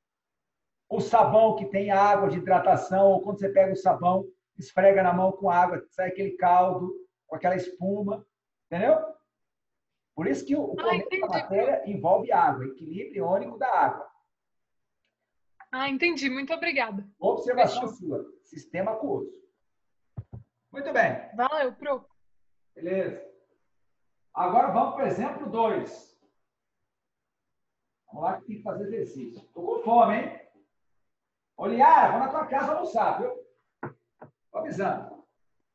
o sabão que tem água de hidratação, ou quando você pega o sabão, esfrega na mão com água, sai aquele caldo, com aquela espuma, entendeu? Por isso que o começo da matéria envolve água, equilíbrio iônico da água. Entendi. Muito obrigada. Observação sua. Sistema aquoso. Muito bem. Valeu, Pro. Beleza. Agora vamos para o exemplo 2. Vamos lá que tem que fazer exercício. Estou com fome, hein? Ô, Liara, vou na tua casa almoçar, viu? Tô avisando.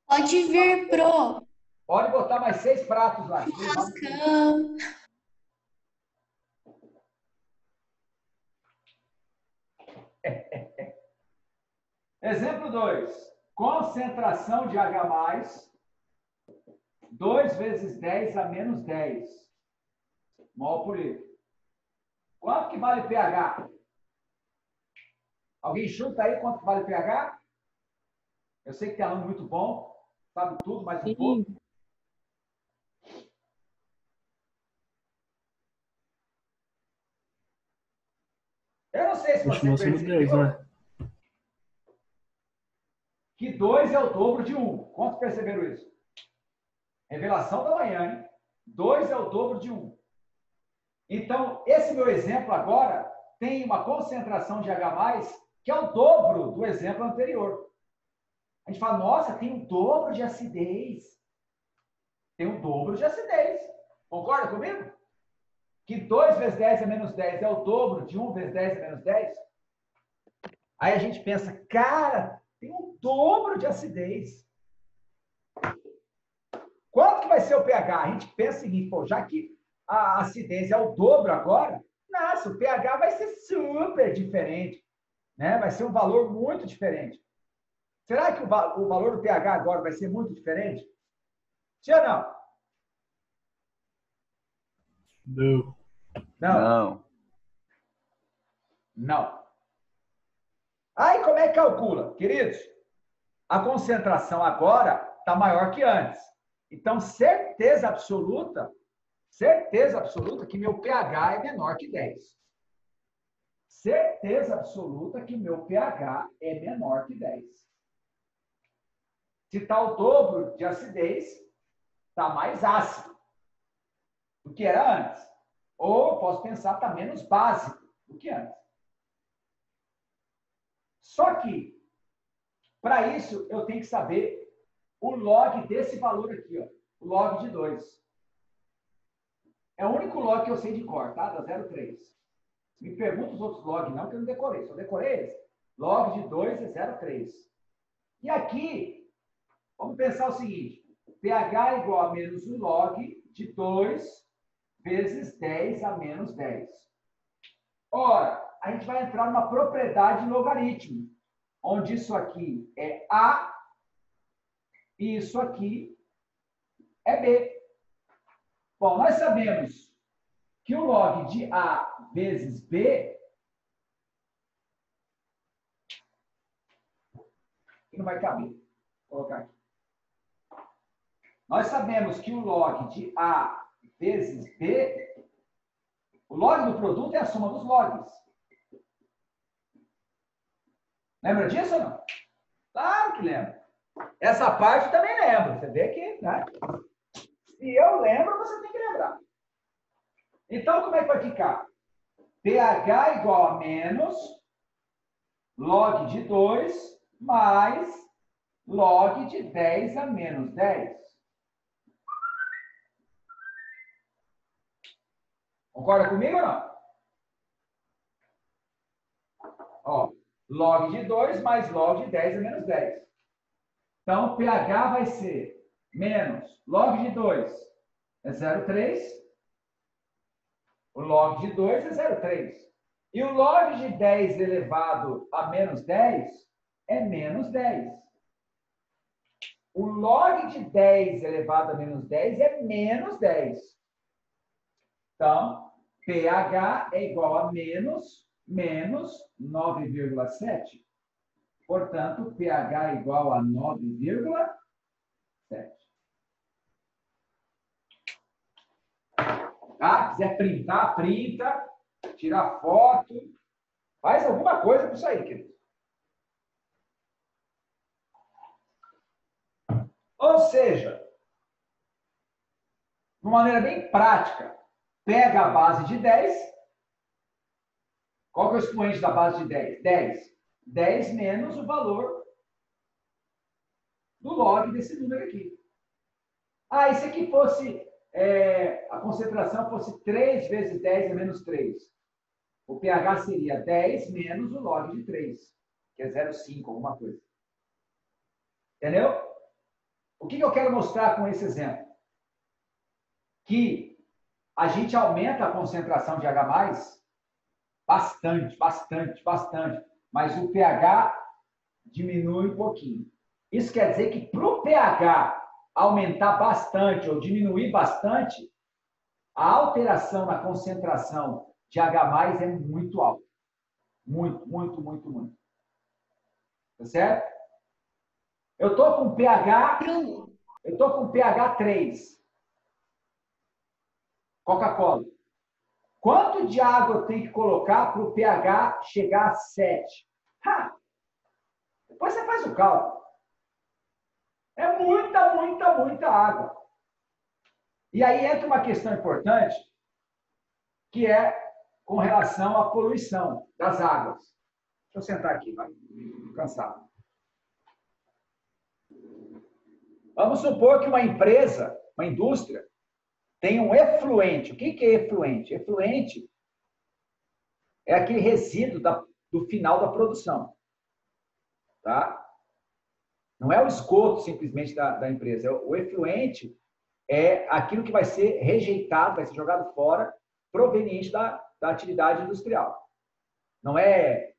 Pode vir, Pro. Pode botar mais 6 pratos lá. Churrascão. Exemplo 2. Concentração de H+, 2 vezes 10 a menos 10 mol por litro. Quanto que vale pH? Alguém chuta aí quanto que vale pH? Eu sei que tem aluno muito bom, sabe tudo, mas um pouco. Eu não sei se você percebeu, né? Que 2 é o dobro de 1. Quantos perceberam isso? Revelação da manhã, hein? 2 é o dobro de 1. Então, esse meu exemplo agora tem uma concentração de H+, que é o dobro do exemplo anterior. A gente fala, nossa, tem um dobro de acidez. Tem um dobro de acidez. Concorda comigo? Que 2 vezes 10 a menos 10 é o dobro de 1 vezes 10 a menos 10. Aí a gente pensa, cara, tem um dobro de acidez. Quanto que vai ser o pH? A gente pensa o seguinte, pô, já que a acidez é o dobro agora, nossa, o pH vai ser super diferente. Né? Vai ser um valor muito diferente. Será que o valor do pH agora vai ser muito diferente? Sim ou não? Não. Não. Não. Aí como é que calcula? Queridos, a concentração agora está maior que antes. Então, certeza absoluta que meu pH é menor que 10. Certeza absoluta que meu pH é menor que 10. Se está o dobro de acidez, está mais ácido do que era antes. Ou posso pensar, está menos básico do que antes. Só que, para isso, eu tenho que saber o log desse valor aqui, ó, o log de 2. É o único log que eu sei de cor, tá? Da 0,3. Me pergunta os outros log, não, que eu não decorei. Só decorei esse. Log de 2 é 0,3. E aqui, vamos pensar o seguinte. pH é igual a menos 1 log de 2 vezes 10 a menos 10. Ora, a gente vai entrar numa propriedade de logaritmo, onde isso aqui é A e isso aqui é B. Bom, nós sabemos que o log de A vezes B não vai caber. Vou colocar aqui. Nós sabemos que o log de A vezes B, o log do produto é a soma dos logs. Lembra disso ou não? Claro que lembra. Essa parte também lembra. Você vê que, né? Se eu lembro, você tem que lembrar. Então, como é que vai ficar? pH igual a menos log de 2 mais log de 10 a menos 10. Concorda comigo ou não? Ó, log de 2 mais log de 10 a menos 10. Então, pH vai ser menos log de 2 é 0,3. O log de 2 é 0,3. E o log de 10 elevado a menos 10 é menos 10. O log de 10 elevado a menos 10 é menos 10. Então, pH é igual a menos 9,7. Portanto, pH é igual a 9,7. Ah, quiser printar, printa. Tirar foto. Faz alguma coisa com isso aí, querido. Ou seja, de uma maneira bem prática, pega a base de 10. Qual que é o expoente da base de 10? 10. 10 menos o valor do log desse número aqui. Ah, e se aqui fosse, a concentração fosse 3 vezes 10 é menos 3. O pH seria 10 menos o log de 3, que é 0,5, alguma coisa. Entendeu? O que eu quero mostrar com esse exemplo? Que a gente aumenta a concentração de H+, bastante, mas o pH diminui um pouquinho. Isso quer dizer que para o pH aumentar bastante ou diminuir bastante, a alteração na concentração de H+ é muito alta. Muito. Tá certo? Eu estou com pH 3. Coca-Cola. Quanto de água eu tenho que colocar para o pH chegar a 7? Depois você faz o cálculo. É muita água. E aí entra uma questão importante, que é com relação à poluição das águas. Deixa eu sentar aqui, vai. Estou cansado. Vamos supor que uma empresa, uma indústria, tem um efluente. O que é efluente? Efluente é aquele resíduo do final da produção. Tá? Não é o esgoto simplesmente da empresa. O efluente é aquilo que vai ser rejeitado, vai ser jogado fora, proveniente da atividade industrial. Não é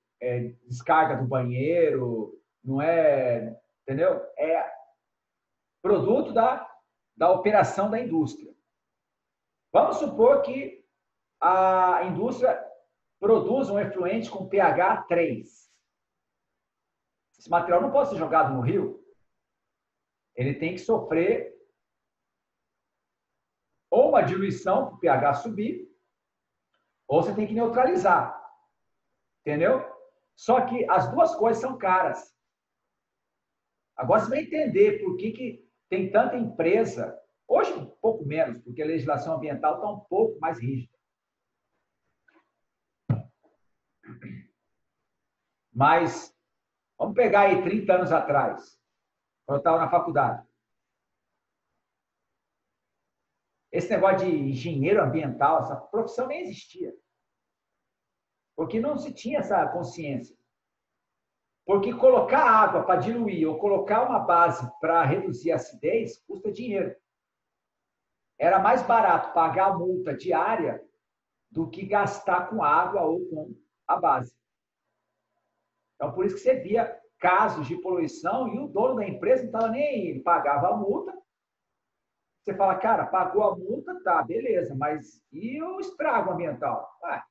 descarga do banheiro, não é... Entendeu? É produto da operação da indústria. Vamos supor que a indústria produz um efluente com pH 3. Esse material não pode ser jogado no rio. Ele tem que sofrer ou uma diluição para o pH subir, ou você tem que neutralizar. Entendeu? Só que as duas coisas são caras. Agora você vai entender por que tem tanta empresa. Hoje, um pouco menos, porque a legislação ambiental está um pouco mais rígida. Mas, vamos pegar aí 30 anos atrás, quando eu estava na faculdade. esse negócio de engenheiro ambiental, essa profissão nem existia. Porque não se tinha essa consciência. Porque colocar água para diluir ou colocar uma base para reduzir a acidez custa dinheiro. Era mais barato pagar a multa diária do que gastar com água ou com a base. Então, por isso que você via casos de poluição e o dono da empresa não estava nem aí. Ele pagava a multa. Você fala, cara, pagou a multa, tá, beleza, mas e o estrago ambiental? Ah,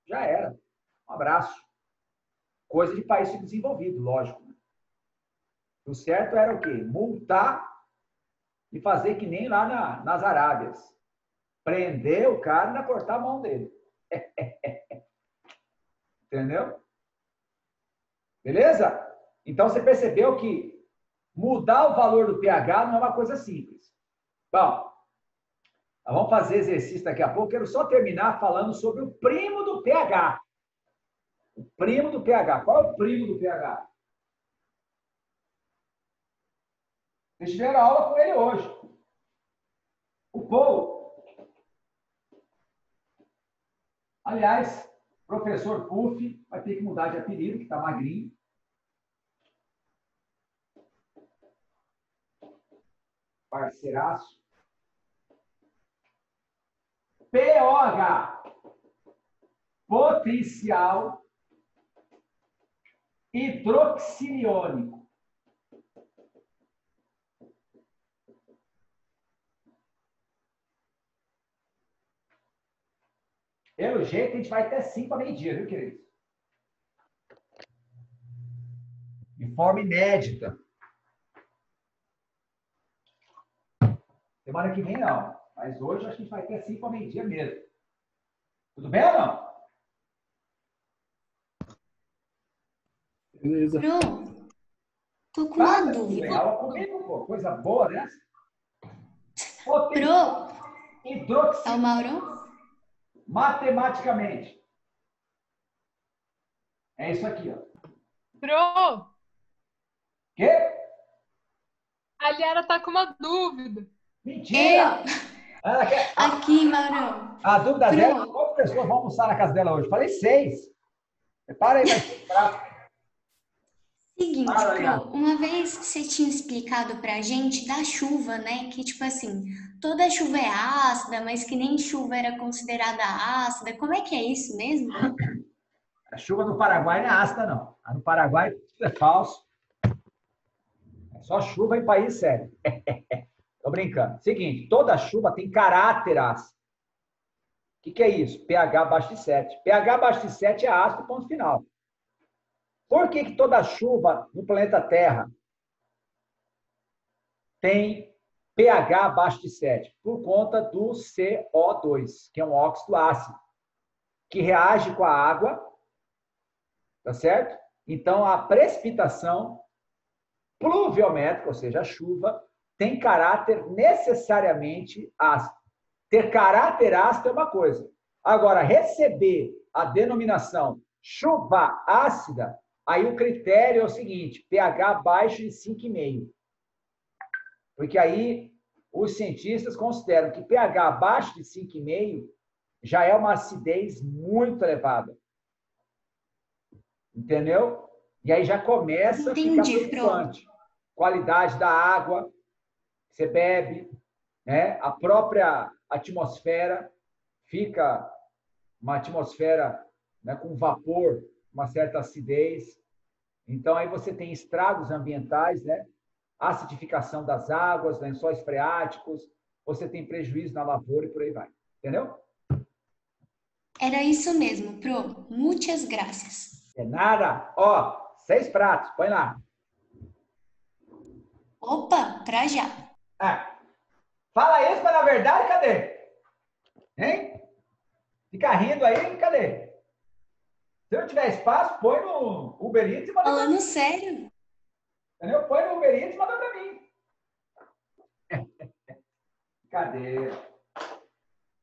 já era. Um abraço. Coisa de país subdesenvolvido, lógico. O certo era o quê? Multar e fazer que nem lá nas Arábias. Prender o cara e ainda cortar a mão dele. Entendeu? Beleza? Então, você percebeu que mudar o valor do pH não é uma coisa simples. Bom, nós vamos fazer exercício daqui a pouco. Quero só terminar falando sobre o primo do pH. O primo do pH. Qual é o primo do pH? Vocês tiveram aula com ele hoje. O Paul. Aliás, professor Puff vai ter que mudar de apelido, que está magrinho. Parceiraço. pOH. Potencial hidroxiliônico. Pelo jeito, a gente vai até 5 a meio-dia, viu, querido? De forma inédita. Semana que vem, não. Mas hoje, acho que a gente vai até 5 a meio-dia mesmo. Tudo bem ou não? Beleza. Pro, tô com uma dúvida. Aula comigo, pô. Coisa boa, né? Pro, é o Mauro? Matematicamente. É isso aqui, ó. Pro, Quê? a Liara tá com uma dúvida. Mentira! Aqui, Mauro. A dúvida Pro. dela, quantas pessoas vão almoçar na casa dela hoje? Falei 6. Para aí, vai ser prato. Seguinte, Ah, legal. Pro, uma vez você tinha explicado pra gente da chuva, né? Que, tipo assim, toda chuva é ácida, mas que nem chuva era considerada ácida. Como é que é isso mesmo? A chuva no Paraguai não é ácida, não. A no Paraguai tudo é falso. É só chuva em país sério. Tô brincando. Seguinte, toda chuva tem caráter ácido. O que é isso? pH abaixo de 7. pH abaixo de 7 é ácido, ponto final. Por que toda chuva no planeta Terra tem pH abaixo de 7? Por conta do CO2, que é um óxido ácido, que reage com a água, tá certo? Então, a precipitação pluviométrica, ou seja, a chuva, tem caráter necessariamente ácido. Ter caráter ácido é uma coisa. Agora, receber a denominação chuva ácida, aí o critério é o seguinte, pH abaixo de 5,5. Porque aí os cientistas consideram que pH abaixo de 5,5 já é uma acidez muito elevada. Entendeu? E aí já começa a ficar preocupante. Qualidade da água que você bebe, né? A própria atmosfera fica uma atmosfera, né, com vapor, uma certa acidez. Então, aí você tem estragos ambientais, né? Acidificação das águas, lençóis freáticos, você tem prejuízo na lavoura e por aí vai. Entendeu? Era isso mesmo, Pro. Muitas graças. É nada. Ó, 6 pratos, põe lá. Opa, pra já. Ah, fala isso, mas na verdade, cadê? Hein? Fica rindo aí, cadê? Se não tiver espaço, põe no Uber Eats e manda pra mim. Falando sério? Entendeu? Põe no Uber Eats e manda pra mim. Brincadeira.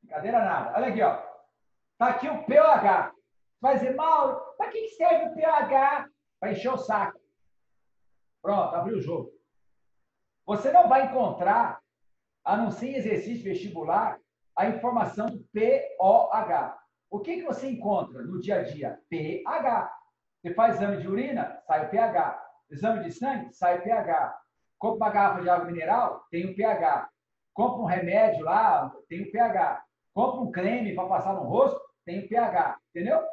Brincadeira nada. Olha aqui, ó. Tá aqui o pH. Você vai dizer, Mauro, para que serve o pH? Para encher o saco. Pronto, abriu o jogo. Você não vai encontrar a não ser em exercício vestibular, a informação do pOH. O que você encontra no dia a dia? pH. Você faz exame de urina, sai o pH. Exame de sangue, sai o pH. Compra uma garrafa de água mineral, tem o pH. Compra um remédio lá, tem o pH. Compra um creme para passar no rosto, tem o pH. Entendeu?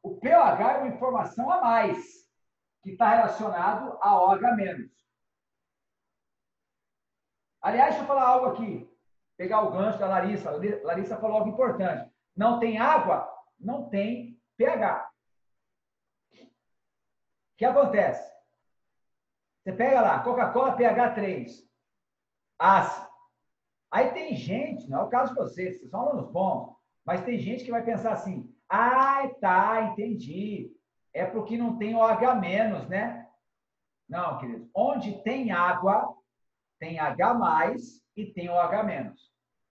O pOH é uma informação a mais, que está relacionado a OH-. Aliás, deixa eu falar algo aqui. Pegar o gancho da Larissa. A Larissa falou algo importante. Não tem água, não tem pH. O que acontece? Você pega lá, Coca-Cola pH 3. Ácido. Aí tem gente, não é o caso de vocês são alunos bons, mas tem gente que vai pensar assim, tá, entendi. É porque não tem OH-, né? Não, querido. Onde tem água, tem H+, e tem OH-.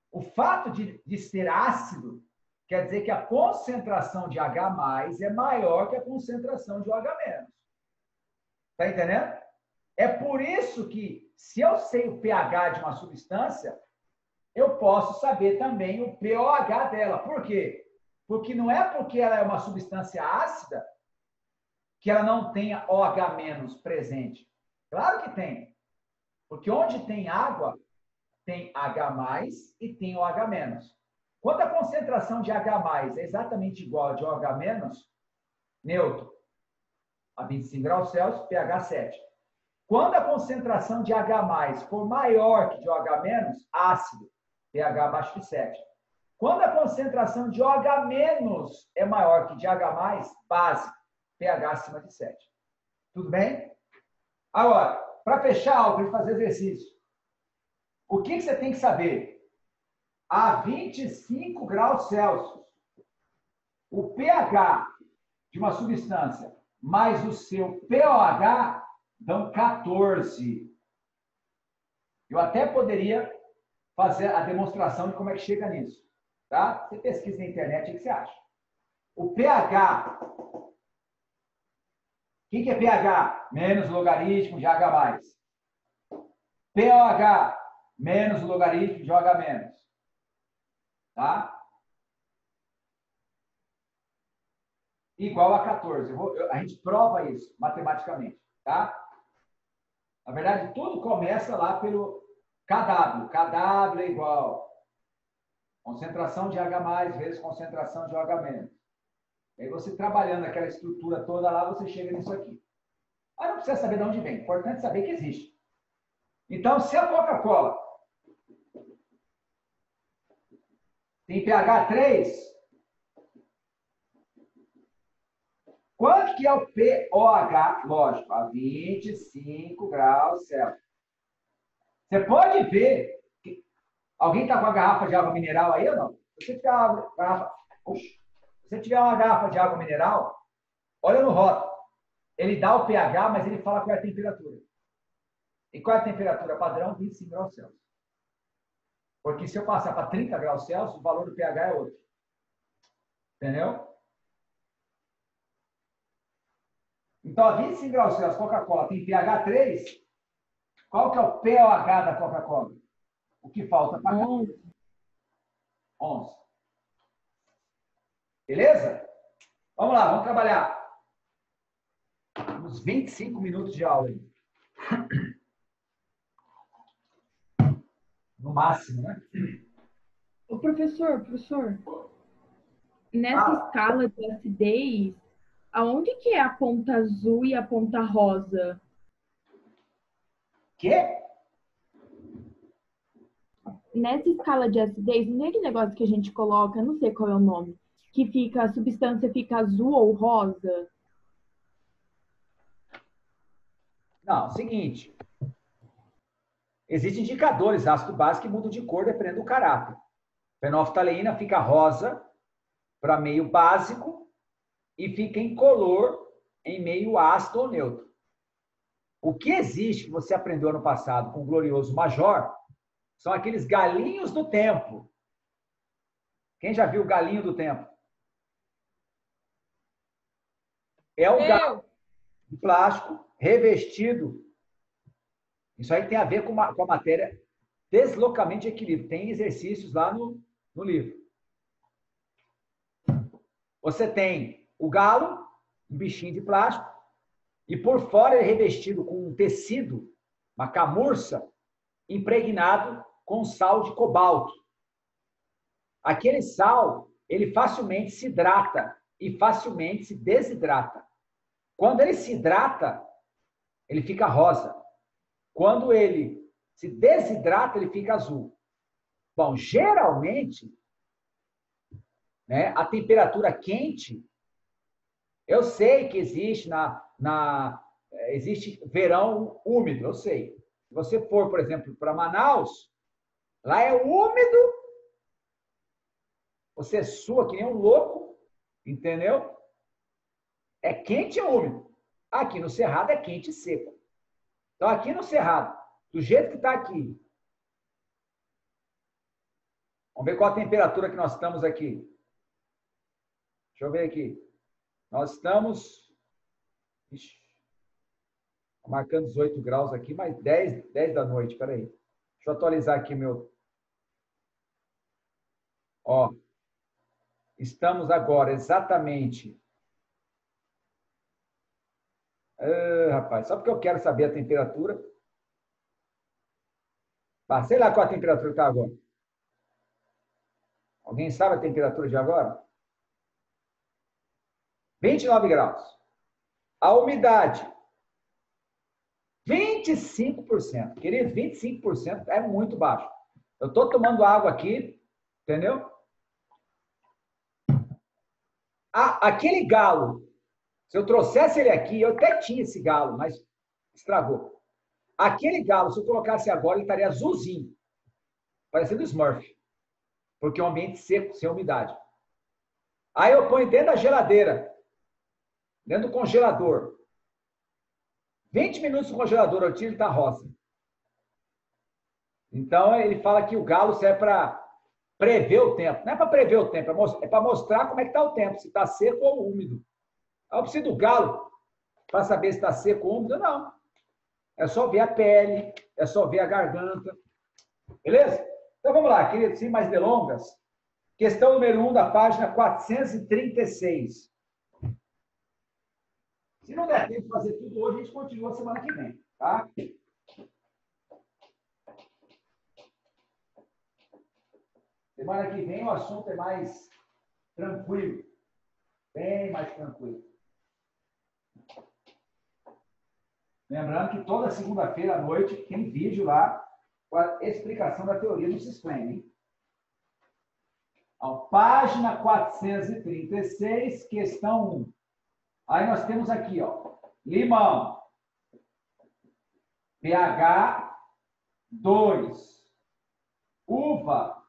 O fato de ser ácido quer dizer que a concentração de H+ é maior que a concentração de OH-. Está entendendo? É por isso que, se eu sei o pH de uma substância, eu posso saber também o pOH dela. Por quê? Porque não é porque ela é uma substância ácida que ela não tenha OH- presente. Claro que tem. Porque onde tem água, tem H+ e tem OH-. Quando a concentração de H+ é exatamente igual a de OH-, neutro, a 25 graus Celsius, pH 7. Quando a concentração de H+ for maior que de OH-, ácido, pH abaixo de 7. Quando a concentração de OH- é maior que de H+, básico, pH acima de 7. Tudo bem? Agora, para fechar a aula, para fazer exercício, o que você tem que saber? A 25 graus Celsius, o pH de uma substância mais o seu pOH dão 14. Eu até poderia fazer a demonstração de como é que chega nisso. Tá? Você pesquisa na internet, o que você acha? O pH. O que é pH? Menos o logaritmo de H+. pOH. Menos o logaritmo de OH-. Tá? Igual a 14. A gente prova isso matematicamente. Tá? Na verdade, tudo começa lá pelo KW. KW é igual concentração de H+ vezes concentração de OH-. E aí você trabalhando aquela estrutura toda lá, você chega nisso aqui. Mas não precisa saber de onde vem. O importante é saber que existe. Então, se a Coca-Cola tem pH 3, quanto que é o pOH? Lógico, a 25 graus Celsius. Você pode ver que alguém está com a garrafa de água mineral aí ou não? Se você tiver uma garrafa de água mineral, olha no rótulo. Ele dá o pH, mas ele fala qual é a temperatura. E qual é a temperatura padrão? 25 graus Celsius. Porque se eu passar para 30 graus Celsius, o valor do pH é outro. Entendeu? Então, a 25 graus Celsius, Coca-Cola tem pH 3. Qual que é o pOH da Coca-Cola? O que falta para cá? 11. Beleza? Vamos lá, vamos trabalhar. Uns 25 minutos de aula aí. No máximo, né? Ô, professor, nessa escala de acidez, aonde que é a ponta azul e a ponta rosa? Quê? Nessa escala de acidez, não é aquele negócio que a gente coloca, não sei qual é o nome, que fica, a substância fica azul ou rosa? Não, seguinte. Existem indicadores ácido básico que mudam de cor dependendo do caráter. Fenolftaleína fica rosa para meio básico e fica incolor em meio ácido ou neutro. O que existe, que você aprendeu ano passado com o glorioso Major, são aqueles galinhos do tempo. Quem já viu o galinho do tempo? É um galinho de plástico revestido. Isso aí tem a ver com a matéria deslocamento de equilíbrio. Tem exercícios lá no livro. Você tem o galo, um bichinho de plástico, e por fora ele é revestido com um tecido, uma camurça, impregnado com sal de cobalto. Aquele sal, ele facilmente se hidrata e facilmente se desidrata. Quando ele se hidrata, ele fica rosa. Quando ele se desidrata, ele fica azul. Bom, geralmente, né, a temperatura quente, eu sei que existe existe verão úmido, eu sei. Se você for, por exemplo, para Manaus, lá é úmido, você sua que nem um louco, entendeu? É quente e úmido. Aqui no Cerrado é quente e seco. Então, aqui no Cerrado, do jeito que está aqui, vamos ver qual a temperatura que nós estamos aqui. Deixa eu ver aqui. Nós estamos... Ixi, marcando 18 graus aqui, mas 10 da noite. Espera aí. Deixa eu atualizar aqui meu... Ó, estamos agora exatamente... rapaz, só porque eu quero saber a temperatura. Sei lá qual a temperatura que está agora. Alguém sabe a temperatura de agora? 29 graus. A umidade, 25%. Querido, 25% é muito baixo. Eu estou tomando água aqui, entendeu? Aquele galo, se eu trouxesse ele aqui, eu até tinha esse galo, mas estragou. Aquele galo, se eu colocasse agora, ele estaria azulzinho, parecendo Smurf, porque é um ambiente seco, sem umidade. Aí eu ponho dentro da geladeira, dentro do congelador. 20 minutos no congelador, eu tiro, ele está rosa. Então, ele fala que o galo serve para prever o tempo. Não é para prever o tempo, é para mostrar como é que está o tempo, se está seco ou úmido. Eu preciso do galo para saber se está seco ou úmido, não. É só ver a pele, é só ver a garganta. Beleza? Então, vamos lá, queridos, sem mais delongas. Questão número 1 da página 436. Se não der tempo de fazer tudo hoje, a gente continua semana que vem, tá? Semana que vem o assunto é mais tranquilo. Bem mais tranquilo. Lembrando que toda segunda-feira à noite tem vídeo lá com a explicação da teoria do Sisclaim, hein? Então, página 436, questão 1. Aí nós temos aqui, ó, limão, pH 2, uva,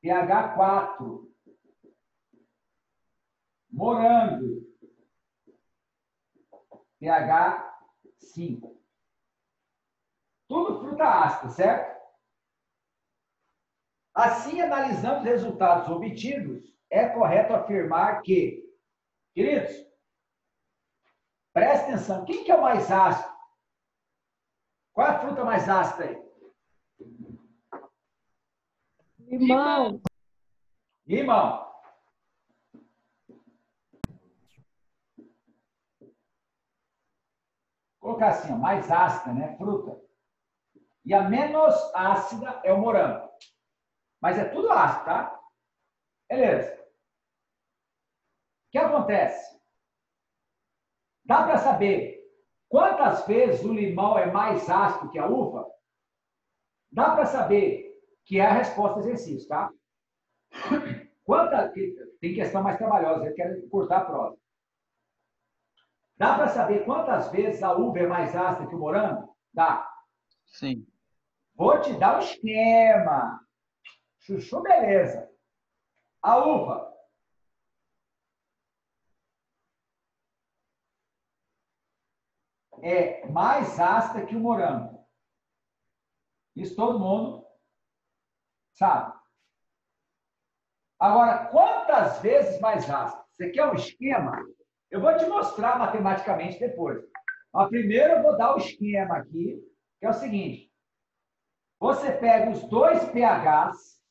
pH 4, morango, pH 5. Tudo fruta ácida, certo? Assim, analisando os resultados obtidos, é correto afirmar que, queridos, presta atenção, quem que é o mais ácido? Qual é a fruta mais ácida aí? Limão. Limão. Vou colocar assim, ó, mais ácida, né? Fruta. E a menos ácida é o morango. Mas é tudo ácido, tá? Beleza. O que acontece? Dá para saber quantas vezes o limão é mais ácido que a uva? Dá para saber que é a resposta do exercício, tá? Tem questão mais trabalhosa, eu quero cortar a prova. Dá para saber quantas vezes a uva é mais ácida que o morango? Dá. Sim. Vou te dar o esquema. Chuchu, beleza. A uva. É mais ácida que o morango. Isso todo mundo sabe. Agora, quantas vezes mais ácida? Você quer um esquema? Eu vou te mostrar matematicamente depois. Mas primeiro eu vou dar o esquema aqui, que é o seguinte. Você pega os dois pHs,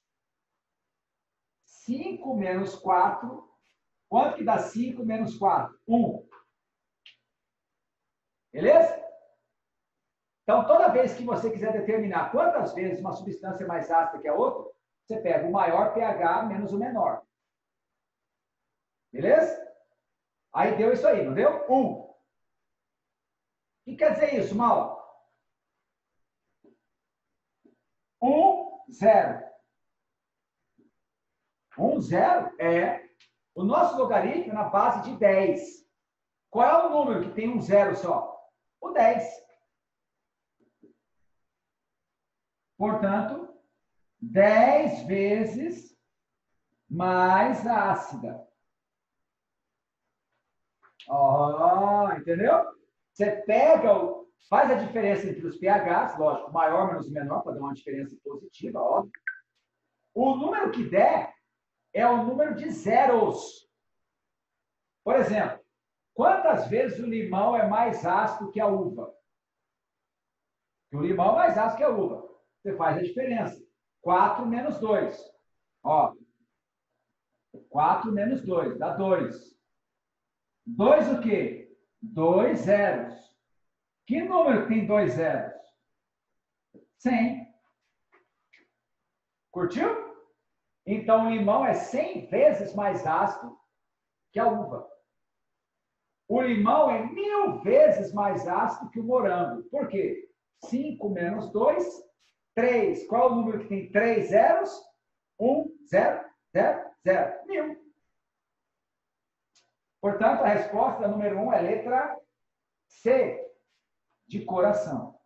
5 menos 4. Quanto que dá 5 menos 4? 1. Beleza? Então, toda vez que você quiser determinar quantas vezes uma substância é mais ácida que a outra, você pega o maior pH menos o menor. Beleza? Aí deu isso aí, não deu? 1. O que quer dizer isso, Mal? 1, 0. 1, 0 é o nosso logaritmo na base de 10. Qual é o número que tem um zero só? O 10. Portanto, 10 vezes mais ácida. Entendeu? Você pega, faz a diferença entre os pHs, lógico, maior menos menor, para dar uma diferença positiva, óbvio. O número que der é o número de zeros. Por exemplo, quantas vezes o limão é mais ácido que a uva? O limão é mais ácido que a uva. Você faz a diferença. 4 menos 2. 4 menos 2 dá 2. 2 o quê? 2 zeros. Que número tem 2 zeros? 100. Curtiu? Então, o limão é 100 vezes mais ácido que a uva. O limão é 1000 vezes mais ácido que o morango. Por quê? 5 menos 2, 3. Qual é o número que tem 3 zeros? 1, 0, 0, 0. 1000. Portanto, a resposta número 1 é letra C, de coração.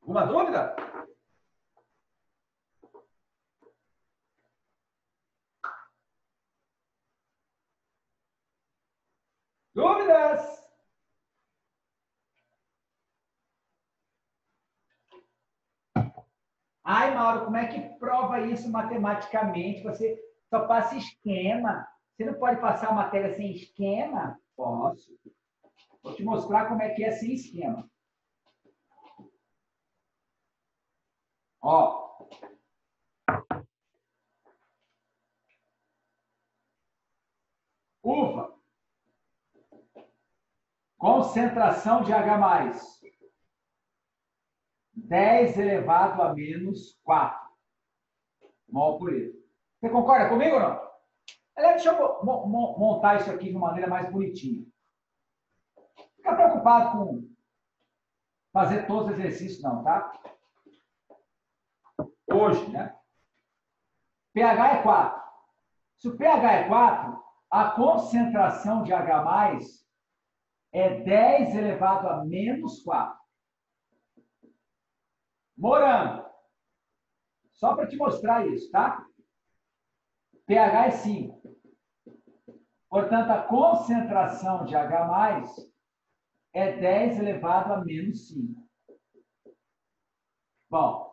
Alguma dúvida? Dúvidas? Ai, Mauro, como é que prova isso matematicamente? Você só passa esquema. Você não pode passar a matéria sem esquema? Posso. Vou te mostrar como é que é sem esquema. Ó. Uva. Concentração de H+. 10 elevado a menos 4 mol por litro. Você concorda comigo ou não? Deixa eu montar isso aqui de uma maneira mais bonitinha. Fica preocupado com fazer todos os exercícios, não, tá? Hoje, né? pH é 4. Se o pH é 4, a concentração de H+, é 10 elevado a menos 4. Morango. Só para te mostrar isso, tá? pH é 5. Portanto, a concentração de H+, é 10 elevado a menos 5. Bom,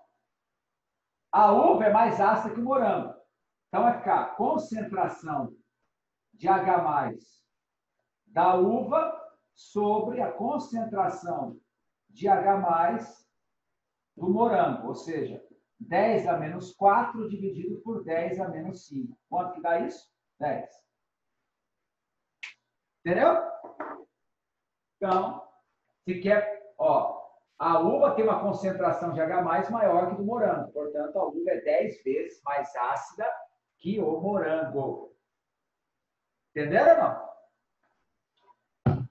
a uva é mais ácida que o morango. Então, vai ficar a concentração de H+ da uva sobre a concentração de H+ do morango. Ou seja, 10 a menos 4 dividido por 10 a menos 5. Quanto que dá isso? 10. Entendeu? Então, se quer, a uva tem uma concentração de H+ maior que do morango. Portanto, a uva é 10 vezes mais ácida que o morango. Entenderam ou não?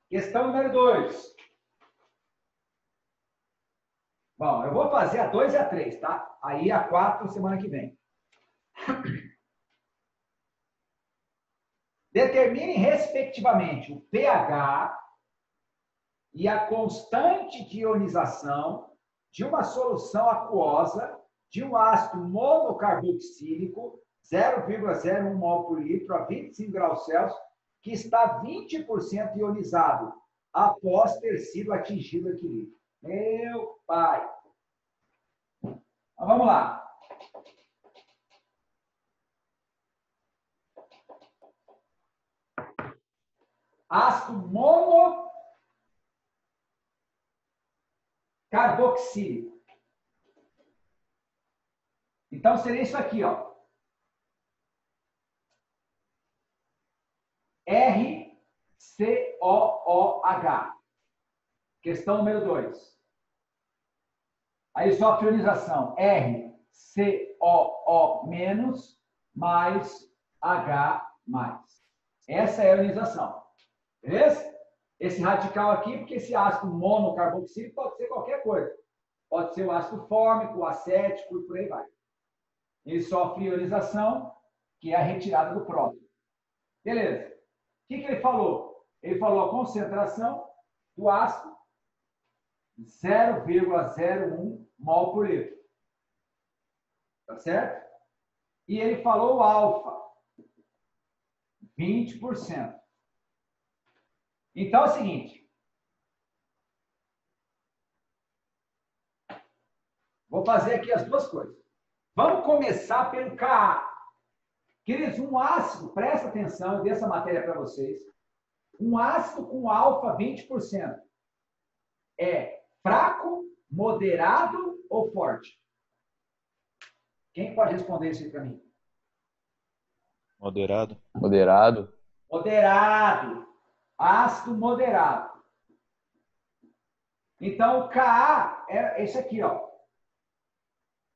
Questão número 2. Bom, eu vou fazer a 2 e a 3, tá? Aí a 4 semana que vem. Determinem, respectivamente, o pH e a constante de ionização de uma solução aquosa de um ácido monocarboxílico 0,01 mol por litro a 25 graus Celsius, que está 20% ionizado após ter sido atingido o equilíbrio. Meu pai! Então, vamos lá. Ácido carboxílico. Então, seria isso aqui, ó. RCOOH. Questão número 2. Aí sofre ionização. RCOO- mais H+. Essa é a ionização. Beleza? Esse radical aqui, porque esse ácido monocarboxílico pode ser qualquer coisa. Pode ser o ácido fórmico, o acético e por aí vai. Ele sofre ionização, que é a retirada do próton. Beleza. O que ele falou? Ele falou a concentração do ácido 0,01 mol por litro. Tá certo? E ele falou o alfa, 20%. Então é o seguinte. Vou fazer aqui as duas coisas. Vamos começar pelo Ka. Queridos, um ácido, presta atenção, eu dei essa matéria para vocês. Um ácido com alfa 20% é fraco, moderado ou forte? Quem pode responder isso aí para mim? Moderado. Moderado. Moderado. Ácido moderado. Então, o Ka é esse aqui, ó.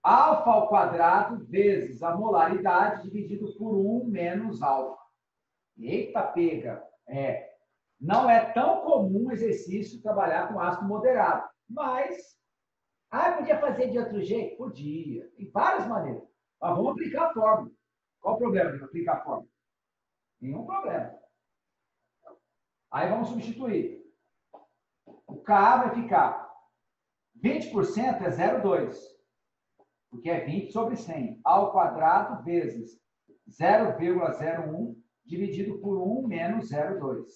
Alfa ao quadrado vezes a molaridade dividido por 1 menos alfa. Eita, pega. Não é tão comum o exercício trabalhar com ácido moderado. Mas, podia fazer de outro jeito? Podia. Tem várias maneiras. Mas vamos aplicar a fórmula. Qual o problema de aplicar a fórmula? Nenhum problema. Aí vamos substituir. O Ka vai ficar 20% é 0,2. Porque é 20 sobre 100. Ao quadrado vezes 0,01 dividido por 1 menos 0,2.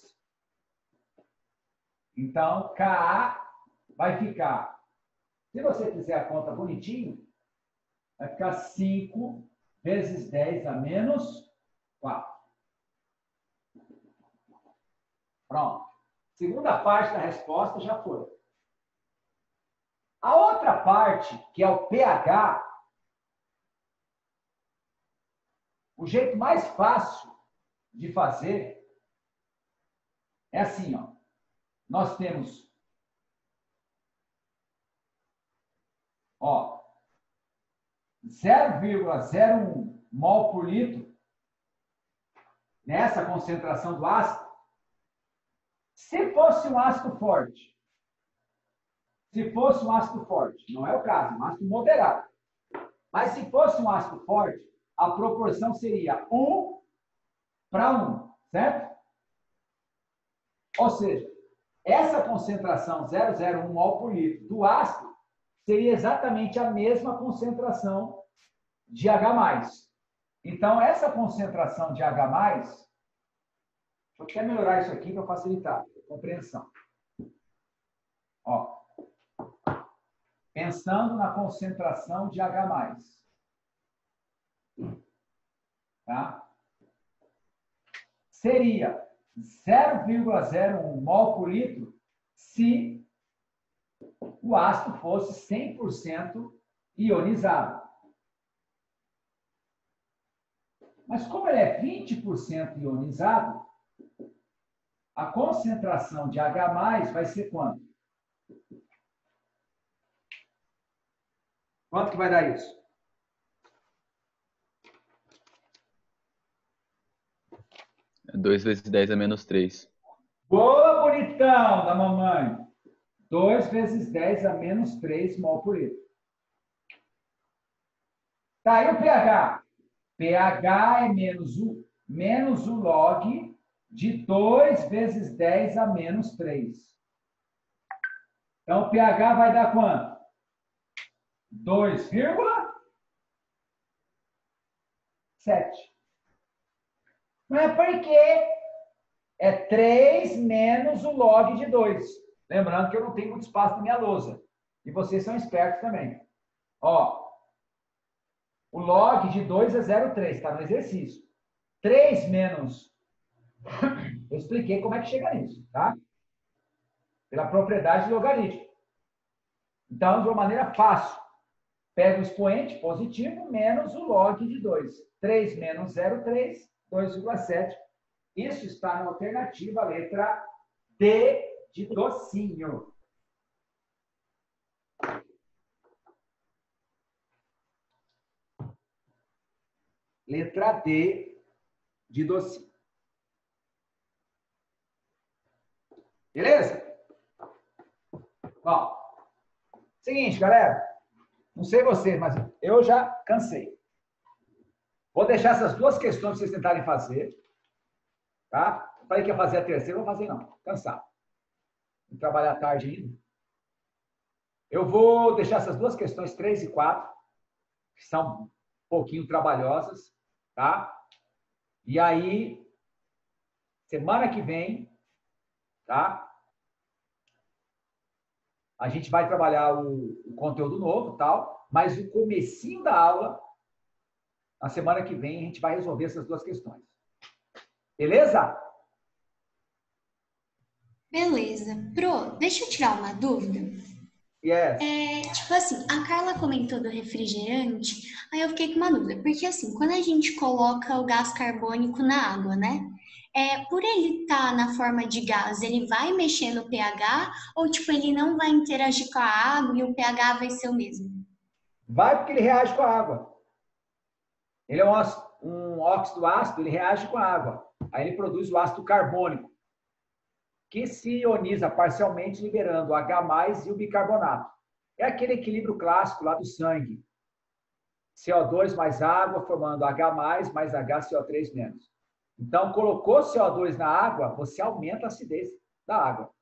Então, Ka vai ficar, se você fizer a conta bonitinho, vai ficar 5 vezes 10 a menos 4. Pronto. Segunda parte da resposta já foi. A outra parte, que é o pH, o jeito mais fácil de fazer é assim, ó. Nós temos, ó, 0,01 mol por litro nessa concentração do ácido. Se fosse um ácido forte, não é o caso, um ácido moderado. Mas se fosse um ácido forte, a proporção seria 1:1, certo? Ou seja, essa concentração 0,01 mol por litro do ácido seria exatamente a mesma concentração de H+. Então, essa concentração de H+, deixa eu até melhorar isso aqui para facilitar a compreensão. Ó. Pensando na concentração de H+. Tá? Seria 0,01 mol por litro se o ácido fosse 100% ionizado. Mas como ele é 20% ionizado, a concentração de H+ vai ser quanto? Quanto que vai dar isso? É 2 vezes 10 a menos 3. Boa, bonitão da mamãe. 2 vezes 10 a menos 3 mol por litro. Tá, e o pH? pH é menos o log de 2 vezes 10 a menos 3. Então, o pH vai dar quanto? 2,7. Mas por quê? É 3 menos o log de 2. Lembrando que eu não tenho muito espaço na minha lousa. E vocês são espertos também. Ó, o log de 2 é 0,3, tá no exercício. 3 menos... Eu expliquei como é que chega nisso, tá? Pela propriedade logarítmica. Então, de uma maneira fácil. Pega o expoente positivo menos o log de 2. 3 menos 0,3, 2,7. Isso está na alternativa letra D de docinho. Letra D de docinho. Beleza? Ó, seguinte, galera. Não sei você, mas eu já cansei. Vou deixar essas duas questões para vocês tentarem fazer. Tá? Falei que ia fazer a terceira, não vou fazer não. Cansado. Vou trabalhar tarde ainda. Eu vou deixar essas duas questões, 3 e 4, que são um pouquinho trabalhosas, tá? E aí, semana que vem, tá? A gente vai trabalhar o conteúdo novo, tal, mas o comecinho da aula, na semana que vem, a gente vai resolver essas duas questões. Beleza? Beleza. Pro, deixa eu tirar uma dúvida. Yes. Tipo assim, a Carla comentou do refrigerante, aí eu fiquei com uma dúvida, porque assim, quando a gente coloca o gás carbônico na água, né? Por ele estar na forma de gás, ele vai mexer no pH ou tipo, ele não vai interagir com a água e o pH vai ser o mesmo? Vai porque ele reage com a água. Ele é um óxido ácido, ele reage com a água. Aí ele produz o ácido carbônico, que se ioniza parcialmente, liberando o H+, e o bicarbonato. É aquele equilíbrio clássico lá do sangue. CO2 mais água, formando H+, mais HCO3-. Então, colocou CO2 na água, você aumenta a acidez da água.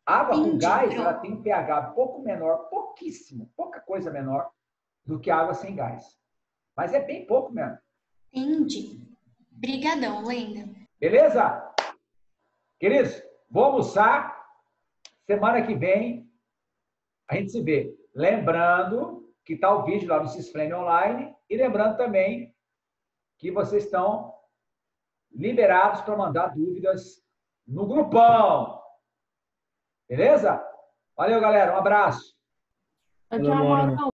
Água com gás, ela tem um pH pouco menor, pouquíssimo, pouca coisa menor do que água sem gás. Mas é bem pouco mesmo. Entendi. Brigadão, Lenda. Beleza? Queridos, vou almoçar. Semana que vem a gente se vê. Lembrando que está o vídeo lá no Cisframe Online. E lembrando também que vocês estão liberados para mandar dúvidas no grupão. Beleza? Valeu, galera. Um abraço. Tchau,